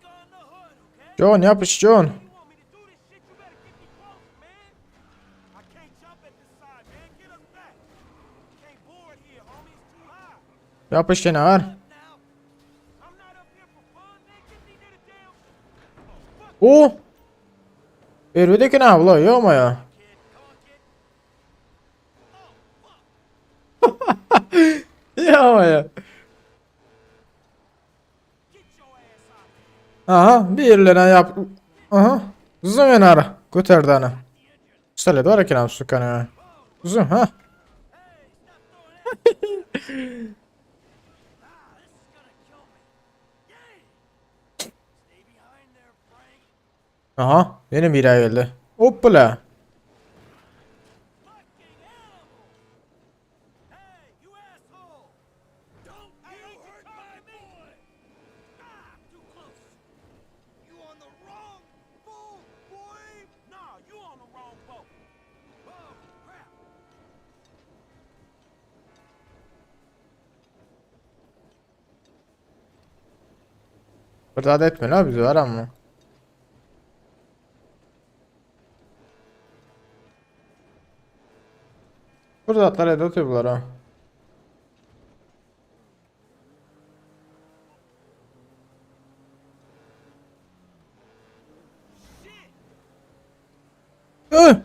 on the hood, okay? John yapış John. You want me to do this shit, you better get me close, man. I can't jump at this side, man. Get us back. Can't board here, homie. It's too high. Yapış yine var. Now, I'm not up here for fun, man. Get me near the damn... Oh, fuck, Oo. Ervideki ne abla yok mu ya? kid. Come on, kid. Oh, fuck. Ya ama ya. Get your ass out. Aha birilerine yap. Aha. Zoom en ara. Götürdü ana. Söyledi var ki nam sukanı ya. Zoom ha. Stay behind there, Frank. Aha benim biri geldi. Hoppala. Fucking animal! Hey, you asshole! Don't you hurt my boy! Ah, too close. You on the wrong boat, boy! Nah, you on the wrong boat. Whoa, crap! Burada da etme la bizi var ama. Burada atlar atıyor bunlar ha. Hı!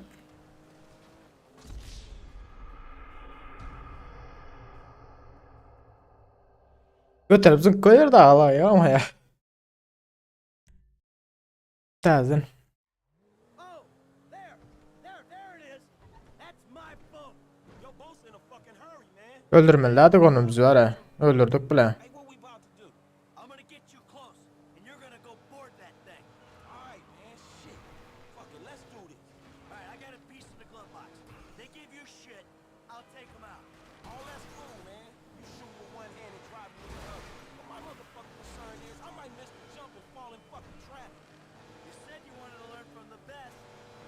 Götürüp zınk koyar da ağla ya ama ya. Tazın. Oh, there it is. That's my boat. Your boat's in a fucking hurry, man. Öldürmeliler de konu bizi var ha. Öldürdük bile. Hey, what we about to do? I'm gonna get you close, and you're gonna go board that thing. Alright, man, shit. Fuck it, let's do this. Alright, I got a piece in the glove box. They give you shit, I'll take them out. All that's cool, man. You shoot with one hand and drive with the other. But my motherfucking concern is I might miss the jump and fall in fucking traffic. You said you wanted to learn from the best.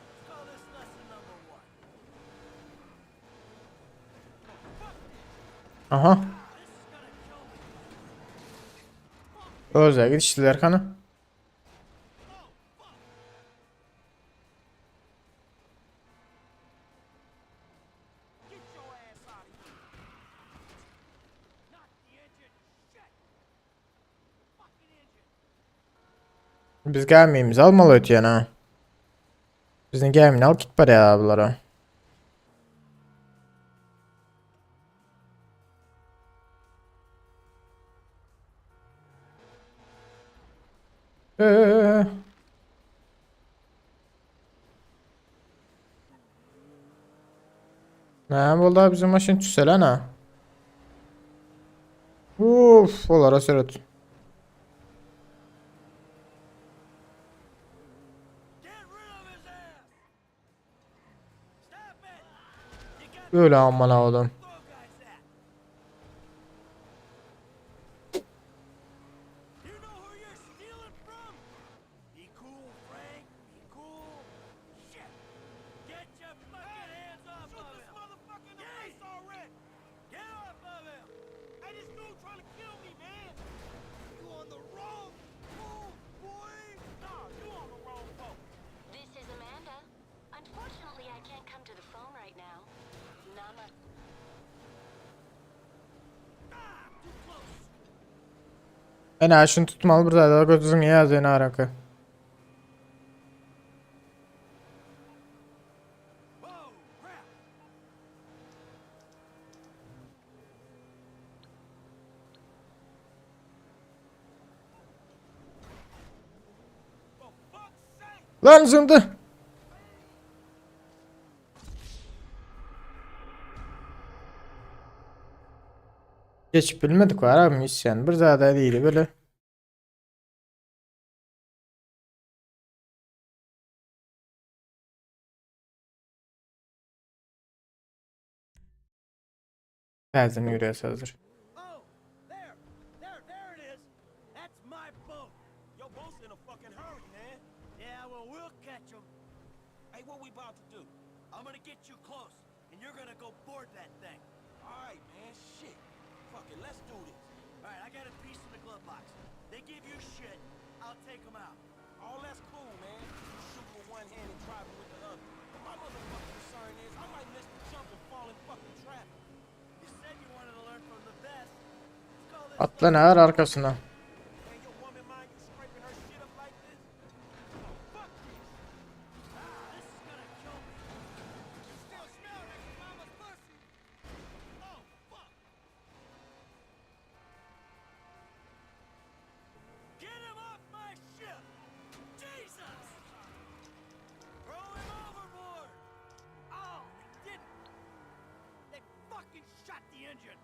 Let's call this lesson number 1. Aha. This is gonna kill me. Özel gidiştiler kanı. Get your ass out of here. Knock the engine. Shit. Fucking engine. Biz gelmeyimizi almalı ötüyen ha. Bizden gelmeyin al git bari ya abilara. Ne oldu bizim maşın çüselen ha. Uf, olara sürüt. Get rid of his ass. Stop it. You got Öyle aman oğlum. throw guys at. You know who you're stealing from? Be cool, Frank. Be cool. Shit. Get your fucking hands off of him. Motherfucker in the face already. Get off of him. Hey, this dude trying to kill me, man. You on the wrong boat, boy. Nah, you on the wrong boat. This is Amanda. Unfortunately, I can't come to the phone right now. Nama. Ah, too close. En aşın tutmalı burada da gözün iyi yazıyor ne alaka. Whoa, crap. For fuck's sake. Lan zımdı. Geç bilmedik var abi misyon. Bir zaten değil böyle. Bazen yürüyorsa hazır. Oh, there it is. That's my boat. Your boat's in a fucking hurry, man. Yeah, well, we'll catch him. Hey, what we about to do? I'm gonna get you close, and you're gonna go board that thing. Alright, man, shit. Fuck it, let's do this. All right, I got a piece in the glove box. They give you shit, I'll take him out. All that's cool, man. You shoot with one hand and driving with the other. But my motherfucking concern is I might miss the jump and fall in fucking traffic. You said you wanted to learn from the best. Let's call this Atla ne var arkasına. And your woman mind you scraping her shit up like this? Oh, fuck this. this is gonna kill me. Still smell like your mama's pussy. Oh, fuck. Get him off my ship! Jesus! Throw him overboard! Oh, they didn't. They fucking shot the engine.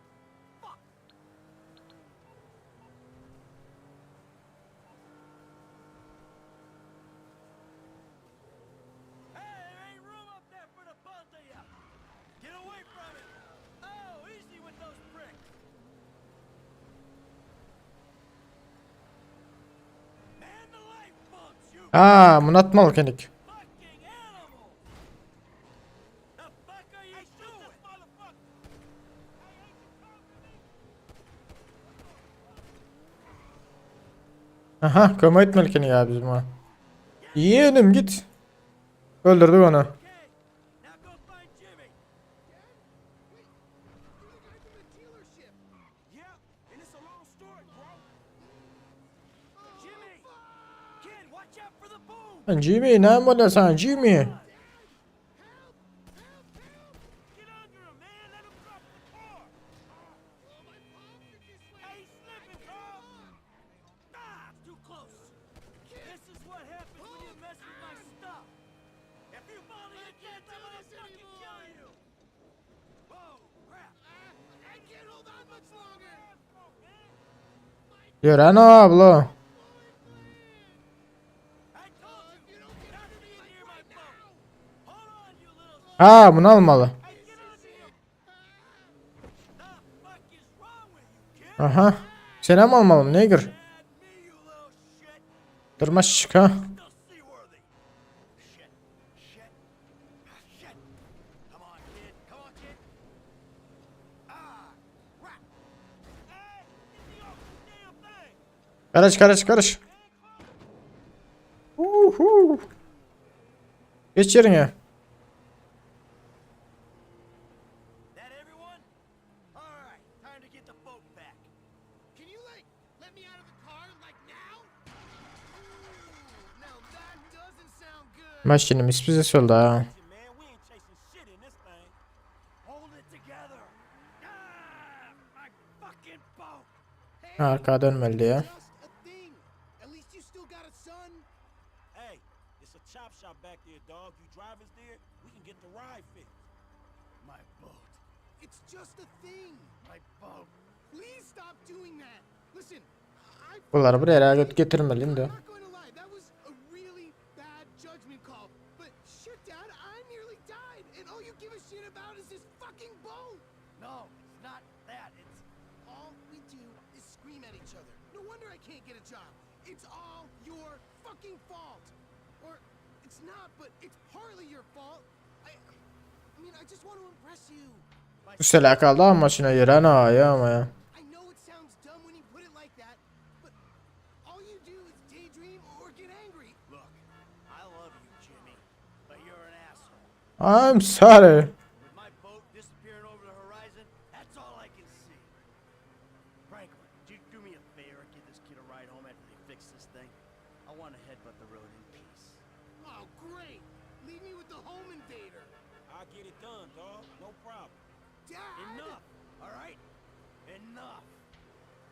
Fuck. Hey, there ain't room up there for the both of you. Get away from it. Oh, easy with those pricks. Man the lifeboats, you Aa, bunu atmalık enik. fucking animal! The fuck are you doing? Motherfucker. Aha, kömür etmelik enik ya bizim ha. Yeğenim git. Öldürdük onu. Okay, now go find Jimmy. Wait, you're the guy from the dealership. Yeah, and it's a long story, bro. Jimmy! Kid, watch out for the boom! Lan Jimmy ne yapıyorsun sen Jimmy? Get under him, man! Let him drop the car! Hey, he's slipping, Carl! Ah, too close! This is what happens when you mess with my stuff! If you fall to your death, I'm gonna fucking kill you! Whoa, crap! I can't hold on much longer. Yören abla. I told you, not to be near my boat! Hold on, you little Ha, bunu almalı. Hey, get under him! The fuck is wrong with you, kid? Aha. Senem almalım Neger. Bad me, you little shit! Durma şıka. Still seaworthy! Shit! Shit! Shit! Come on, kid! Come on, kid! Ah! Crap! Hey! Get me off the damn thing! Karış karış karış. Uhu. Geç yerine. That everyone? Alright, time to get the boat back. Can you let me out of the car now? Now that doesn't sound good. Maşinimiz bize soldu ha. Man, we ain't chasing shit in this thing. Hold it together! Ah! My fucking boat! Arka dönmeli ya. Just a thing. At least you still got a son. Hey, it's a chop shop back there, dog. You drivers there, we can get the ride fixed. My boat! It's just a thing. My boat! Please stop doing that. Listen, I Bunları buraya herhalde getirmeliyim de. I'm not going to lie. That was a really bad judgment call. But shit, Dad, I nearly died, and all you give a shit about is this fucking boat. No, it's not that. It's All we do is scream at each other. No wonder I can't get a job. It's all your fucking fault. Or it's not, but it's partly your fault. I mean, I just want to impress you. Bu sele kaldı ama maşine yören ha ya ama ya. I know it sounds dumb when you put it like that, but all you do is daydream or get angry. look. I love you, Jimmy, but you're an asshole. I'm sorry. With my boat disappearing over the horizon, that's all I can see. Franklin, do you do me a favor and give this kid a ride home after they fix this thing? I want to headbutt the road in peace. Oh, great. Leave me with the home invader. I'll get it done, dog. No problem. Dad! Enough, all right? Enough.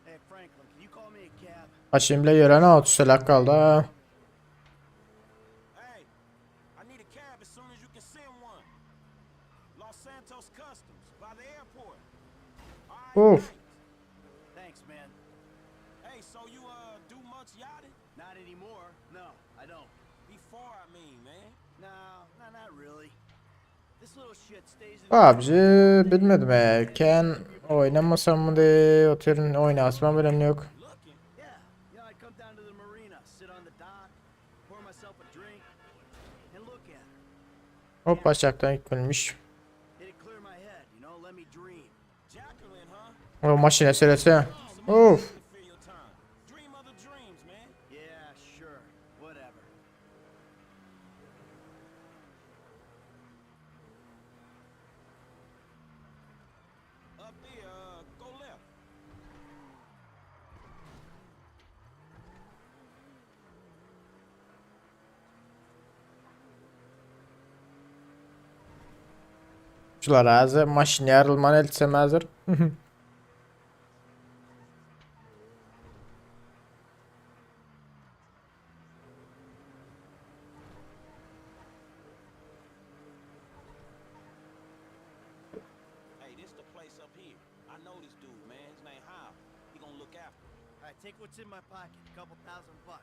Hey, Franklin, can you call me a cab? Maşinimle yören ha 30 sele kaldı ha. Hey, I need a cab as soon as you can send one. Los Santos Customs, by the airport. All right, Oof. thanks. Thanks, man. Hey, so you do much yachting? Not anymore. No, I don't. Before, I mean, man. No, not really. This little shit stays in PUBG bilmedim Ken oynamasam mı diye otelin oynasam bilen yok. Looking. Yeah, I'd come down to the marina, sit on the dock, pour myself a drink, and look at her. Hop başaktan gitmeliymiş. It'd clear my head, let me dream. Jacqueline, huh? O maşine süresi. Of. Feel your time. Dream other dreams, man. Yeah, there, go left. Şular ağzı maşin yarılman eltsem hazır. Hey, this the place up here. I know this dude, man. His name Hal. He gonna look after me. All right, take what's in my pocket. A couple $1,000.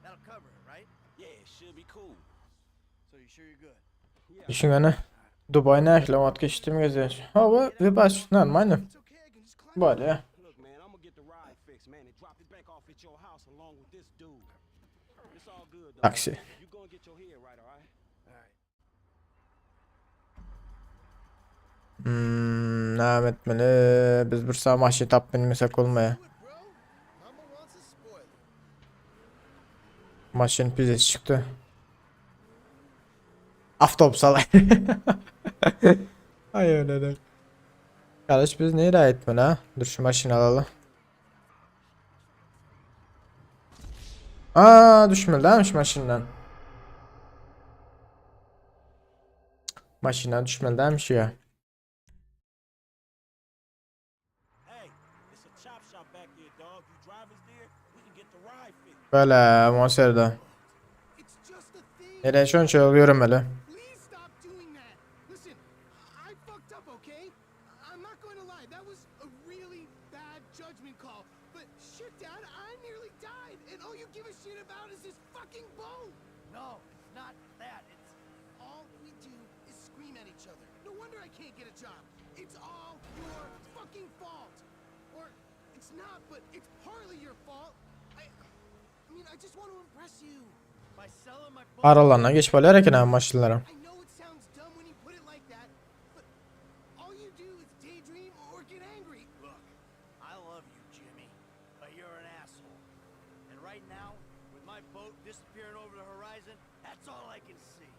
That'll cover it, right? Yeah, it should be cool. So you sure you're good? Yeah. Düşüngeni Dubai nähile wagt geçtim geziyor. Hava ve baş normal. It's okay, I can just climb. Böyle ya. Look, man, I'm gonna get the ride fixed, man, and drop it back off at your house along with this dude. It's all good, though. Taksi. You gonna get your head right, all right? All right. Ne etmeli? Biz bir sağ maşin tap bilmesek olmaya. Do it, bro. Mama wants a spoiler. Maşin pizesi çıktı. Avtobüs alay. Ay öyle de. Kardeş biz neyi rahat etmeli ha? Dur şu maşini alalım. Aa düşmedi değilmiş maşinden. Maşinden düşmedi değilmiş ya. Hey, it's a chop shop back there, dog. You drivers there? We can get the ride fixed. Böyle Monser'da. It's just a thing. Nereye şu an şey oluyorum hele. Please stop doing that. Listen, I fucked up, okay? I'm not going to lie. That was a really bad judgment call. But shit, Dad, I nearly died, and all you give a shit about is this fucking boat. No, it's not that. It's All we do is scream at each other. No wonder I can't get a job. It's all your fucking fault. Or it's not, but it's partly your fault. I mean, I just want to impress you. by selling my boat. Aralarına geç böyle hareket ha maşinlara. I know it sounds dumb when you put it like that, but all you do is daydream or get angry. Look, I love you, Jimmy, but you're an asshole. And right now, with my boat disappearing over the horizon, that's all I can see.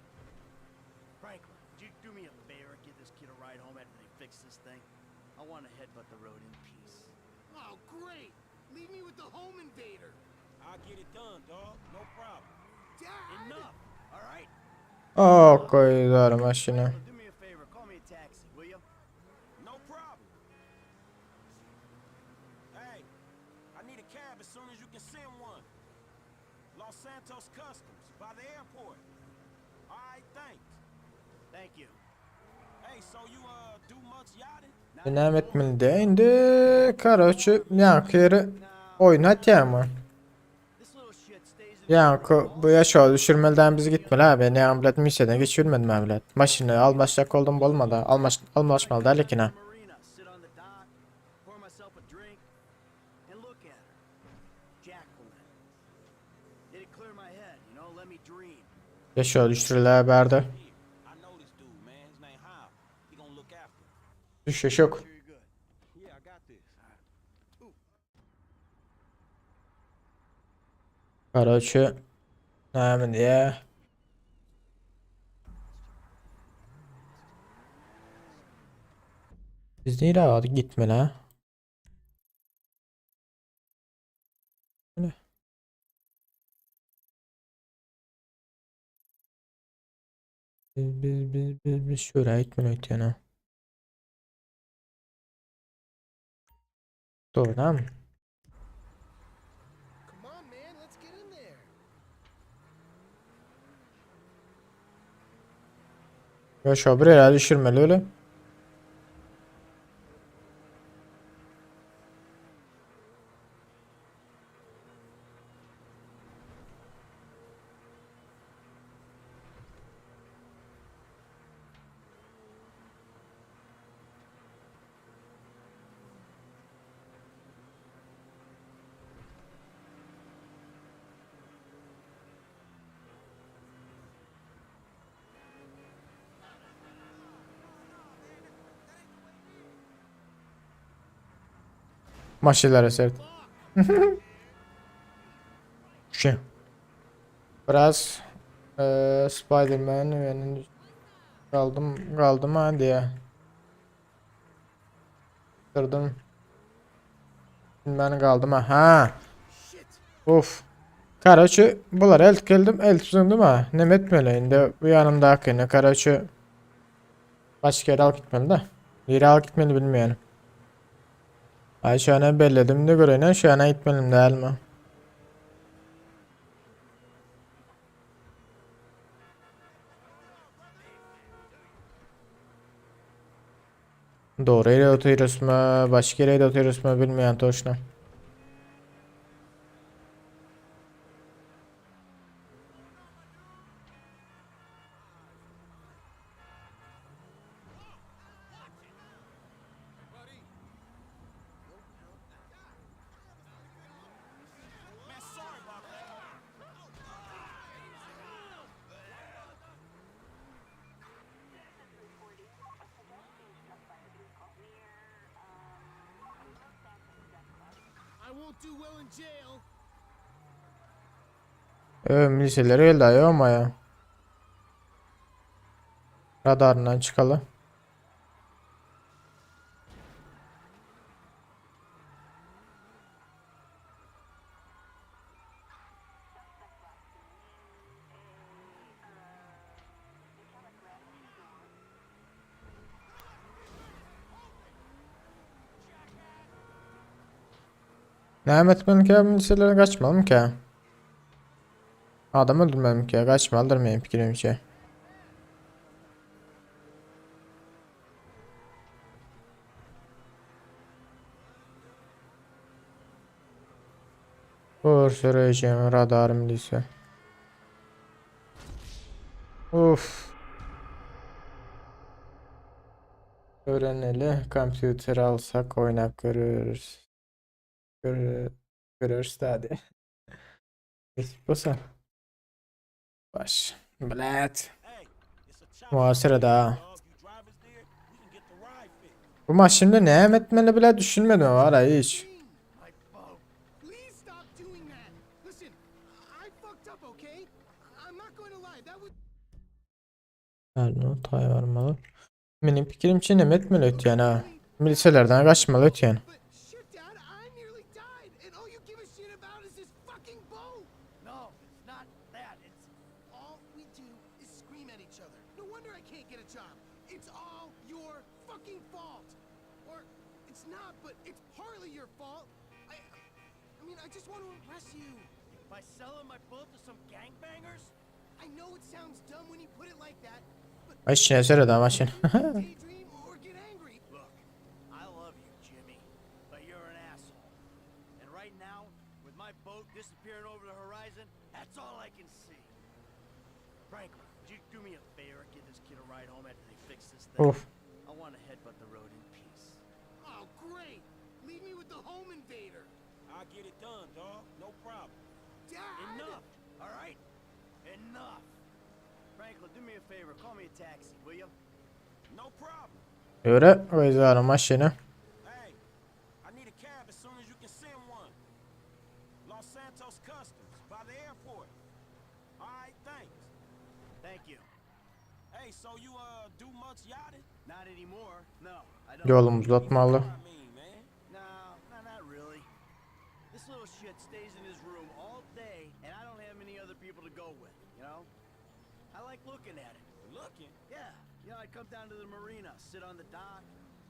Franklin, would you do me a favor, give this kid a ride home after they fix this thing? I want to headbutt the road in peace. Oh, great. Leave me with the home invader. I'll get it done, dog. No problem. Dad! Enough, all right? Oh koydular maşini. Franklin, do me a favor, call me a taxi, will you? No problem. Hey, I need a cab as soon as you can send one. Los Santos Customs, by the airport. All right, thanks. Thank you. Hey, so you do much yachting? Denem etmeli de indi. Karoçu yankı yeri oynat ya mı? This little shit stays in Yankı bu yaşa düşürmelden biz gitmeli abi. Ne amblet miseden geçirmedim amblet. Maşını almaşacak oldum olmadı. Almaşmalı da lekine. marina, sit on the dock, pour myself a drink, and look at her. Jacqueline. It'd clear my head, you know, let me dream. Yaşa düşürüler haberde. Here, I know this dude, man. His name Hal. He gonna look after me. Düşüş yok. Sure you're good. Yeah, I got this. Karoçu. Ne diye. Biz neyle aldık gitmeli ha? Öyle. Biz şöyle gitmeli yani. Doğru değil mi? Come on, man, let's get in there. Yaşa bir herhalde düşürmeli öyle. Maşinlere sert. Şey. Biraz Spider-Man yani kaldım hadi ya. Kırdım. Ben kaldım ha. Ha. Of. Karaçı bular el geldim el tutundum ha. Ne etmeli indi bu yanımdakine karaçı başka yere al gitmeli de. Yere al gitmeli bilmiyorum. Ay şu an belledim de göre şu an gitmelim değil mi? Doğru yere oturuyoruz mu? Başka yere oturuyoruz mu bilmeyen toşna. I won't do well in jail. Liseleri öldü ayı ama ya. Radarından çıkalı. Mehmet ben ki liselere kaçmalım ki. Adam öldürmedim ki. Kaçma aldırmayayım fikrimce. Süreceğim radarım lise. Uf. Öğreneli kompüter alsak oynap görürüz. Görürüz hadi. Hiç bosan. Baş. Blat. Muhasere daha. Bu maçımda ne etmeni bile düşünmedim var ya hiç. My boat. Please stop doing that. Listen, I fucked up, okay? I'm not going to lie. That was. Her not varmalı. Benim fikrimce ne etmeli ötüyen ha. Liselerden kaçmalı ötüyen. But shit, Dad, I nearly died, and all you give a shit about is this fucking boat. No, it's not that. It's All we do is scream at each other. No wonder I can't get a job. It's all your fucking fault. Or it's not, but it's partly your fault. I mean, I just want to impress you. by selling my boat to some gangbangers. I know it sounds dumb when you put it like that, but Ay şimdi söyle daha maçın. daydream or get angry. Look, I love you, Jimmy, but you're an asshole. And right now, with my boat disappearing over the horizon, that's all I can see. Franklin, would you do me a favor and give this kid a ride home after they fix this thing? Of. I want to headbutt the road in peace. Oh, great. Leave me with the home invader. I'll get it done, dog. No problem. Dad! Enough, all right? Enough. Franklin, do me a favor. Call me a taxi, will you? No problem. Öyle o yüzden maçını. Hey, I need a cab as soon as you can send one. Los Santos Customs, by the airport. All right, thanks. Thank you. Hey, so you do much yachting? Not anymore. No, I don't. Yolumuz uzatmalı. I mean, man. No, not really. This little shit stays in his room all day, and I don't have many other people to go with, you know? I like looking at it. Looking. Yeah, you know, I'd come down to the marina, sit on the dock,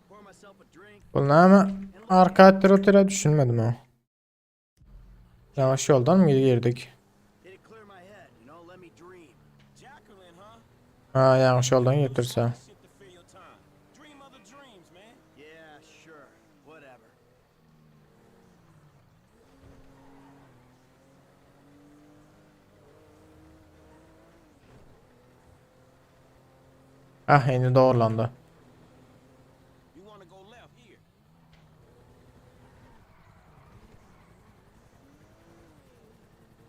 pour myself a drink. Bunlar ama arka rotayla düşünmedim ha. Yavaş yoldan mı girdik? It'd clear my head, you know, let me dream. Jacqueline, huh? Ha yanlış yoldan getirse. Shit to fill your time. Dream other dreams, man. Yeah, sure, whatever. Ah yine doğrulandı. You want to go left here?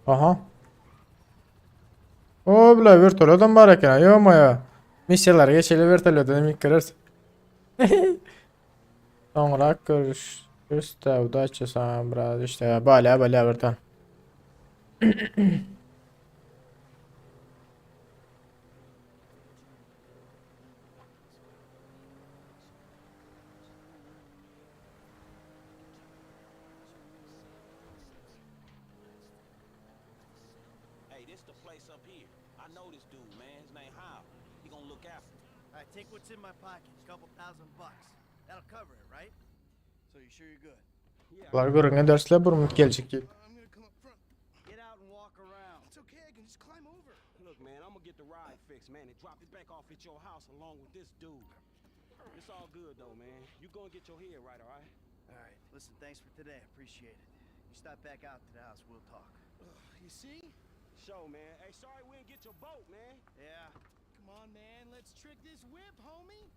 Aha. O bile virtüelden barakına yok ya. Misyalar geçeli virtüelden ilk kırırsın. Sonra görüş da açıyorsan biraz işte bala virtüel. It's the place up here. I know this dude, man. His name Hal. He gonna look after me. All right, take what's in my pocket. A couple $1,000. That'll cover it, right? So you sure you're good? Yeah, Bular görüngü dersler bir umut gelecek. I'm gonna come up front. Get out and walk around. It's okay, I can just climb over. look, man, I'm gonna get the ride fixed, man, and drop it back off at your house along with this dude. It's all good, though, man. You gonna get your head right, all right? All right, listen, thanks for today. I appreciate it. You stop back out to the house, we'll talk. You see? Show, man. Hey, sorry we didn't get your boat, man. Yeah. Come on, man, let's trick this whip, homie.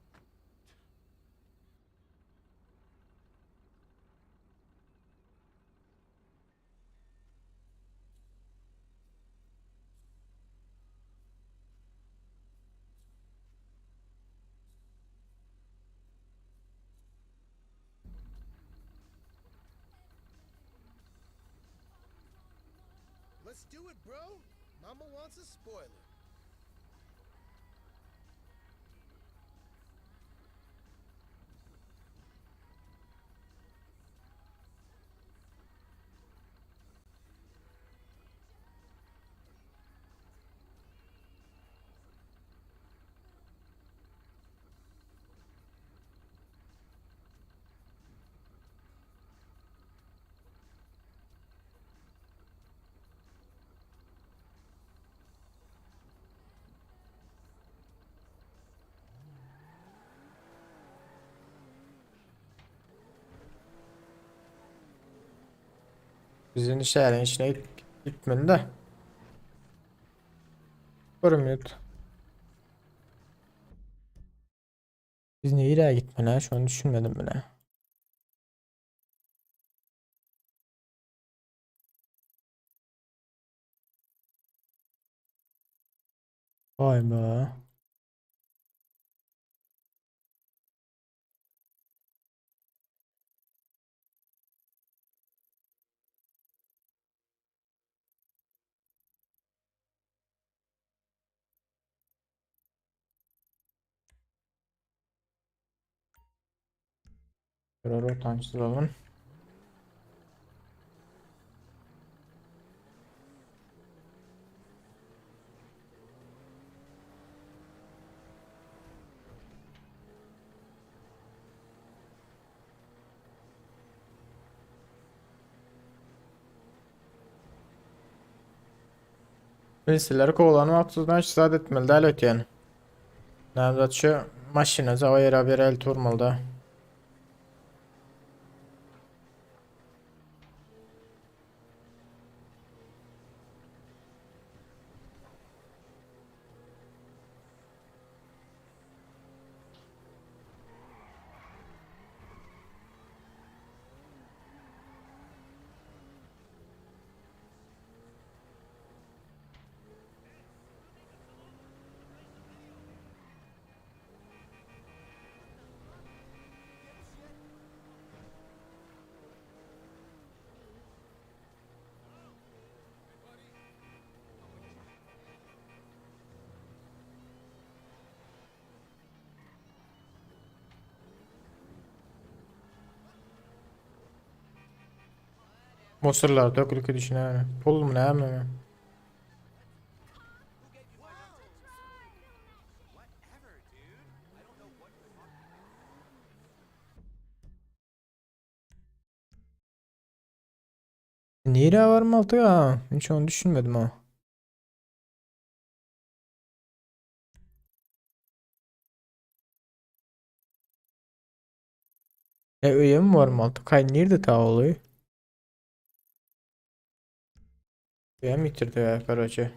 Let's do it, bro. Mama wants a spoiler. Bizim şehrin içine gitmeli de. Bir minut. Biz nereye gitmeli ha? Şu an düşünmedim bile. Vay be. Böyle rotansız alalım. Birisileri kovalanıp haksızdan şizad etmeli de öte yani. Namzat şu maşinası o yere bir el turmalı da. Mısırlar dökülük düşünüyor. Pul mu ne mi? Nereye var mı altı ya? Hiç onu düşünmedim ha. Öyle mi var mı altı? Kay nerede ta oluyor? Öyle mi bitirdi ya Karaca?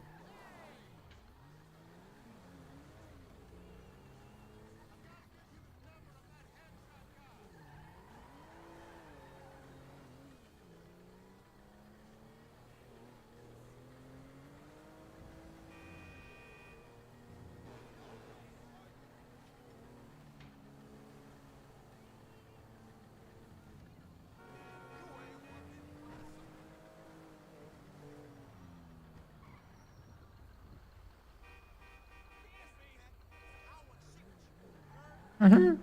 Hı hı.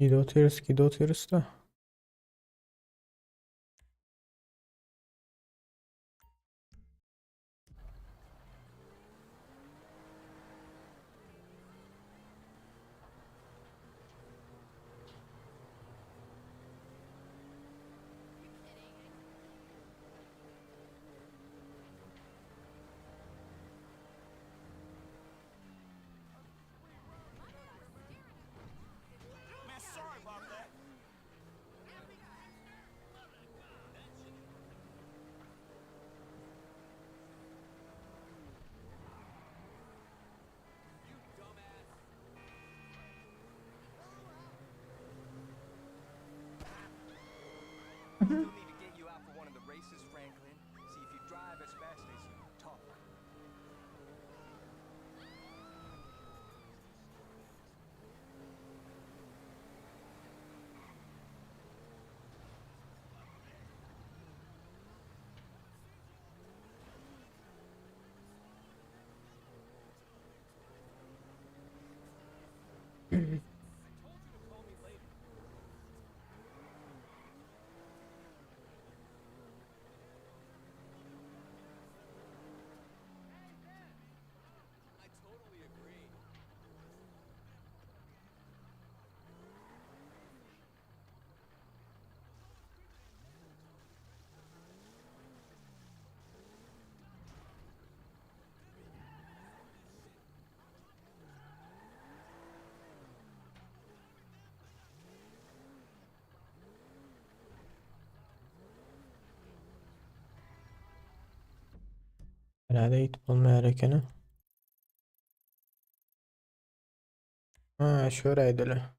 Gidot da. Man, sorry about that. Still need to get you out for one of the races, Franklin. See if you drive as fast as you talk. Herhalde gidip olmaya gerekeni. Ha şöyleydi öyle.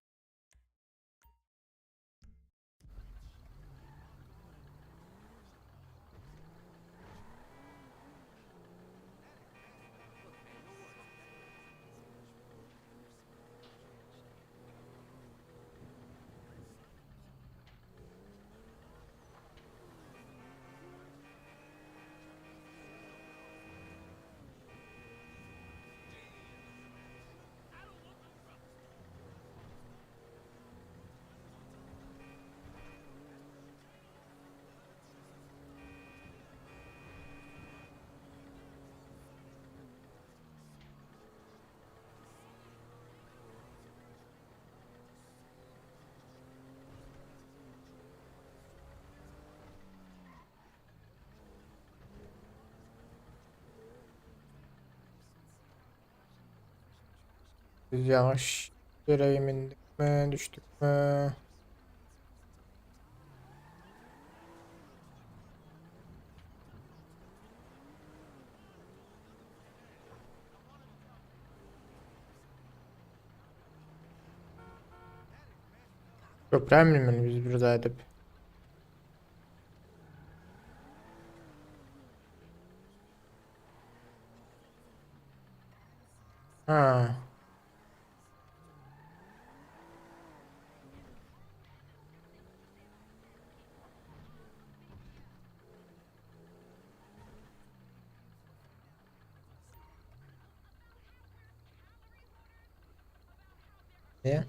Biz yavaş yere indik mi düştük mü? Köprü mi biz buradaydık? Ha. Ne?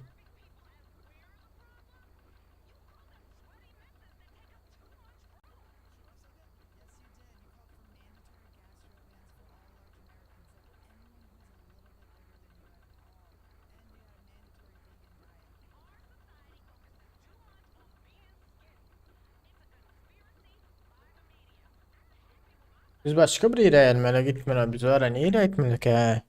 Biz başka bir yere gelmeli gitmeli biz var ya niye gitmedik he?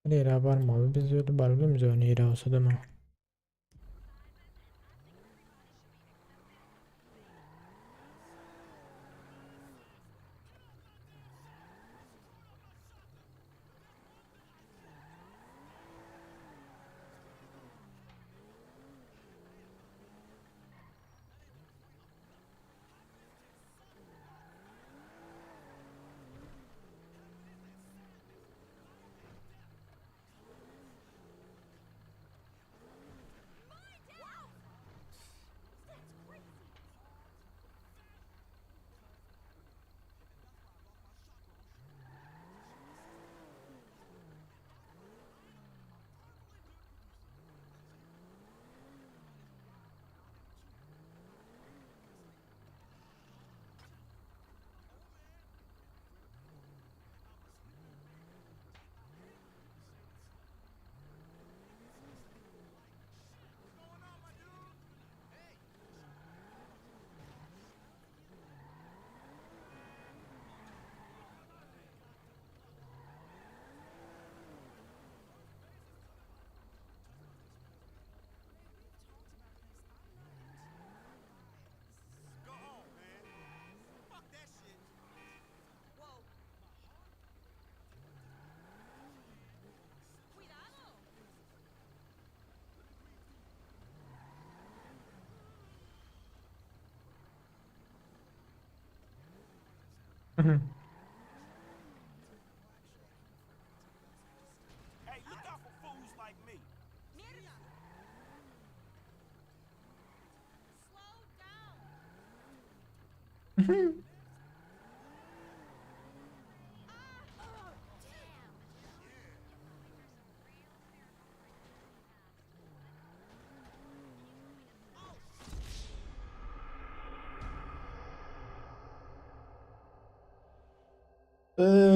Nereye varmalı biz öyle barılımız o nereye olsa da mı? Hey, look out for fools like me. Slow down.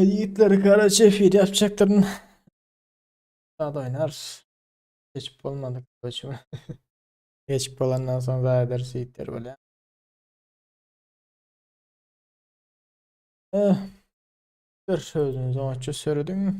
Yiğitleri kara çefir yapacaklarını daha da oynar. Geçip olmadık başıma. Geçip olandan sonra daha ederiz yiğitleri böyle. Bir sözünüzü maçı söyledim mi?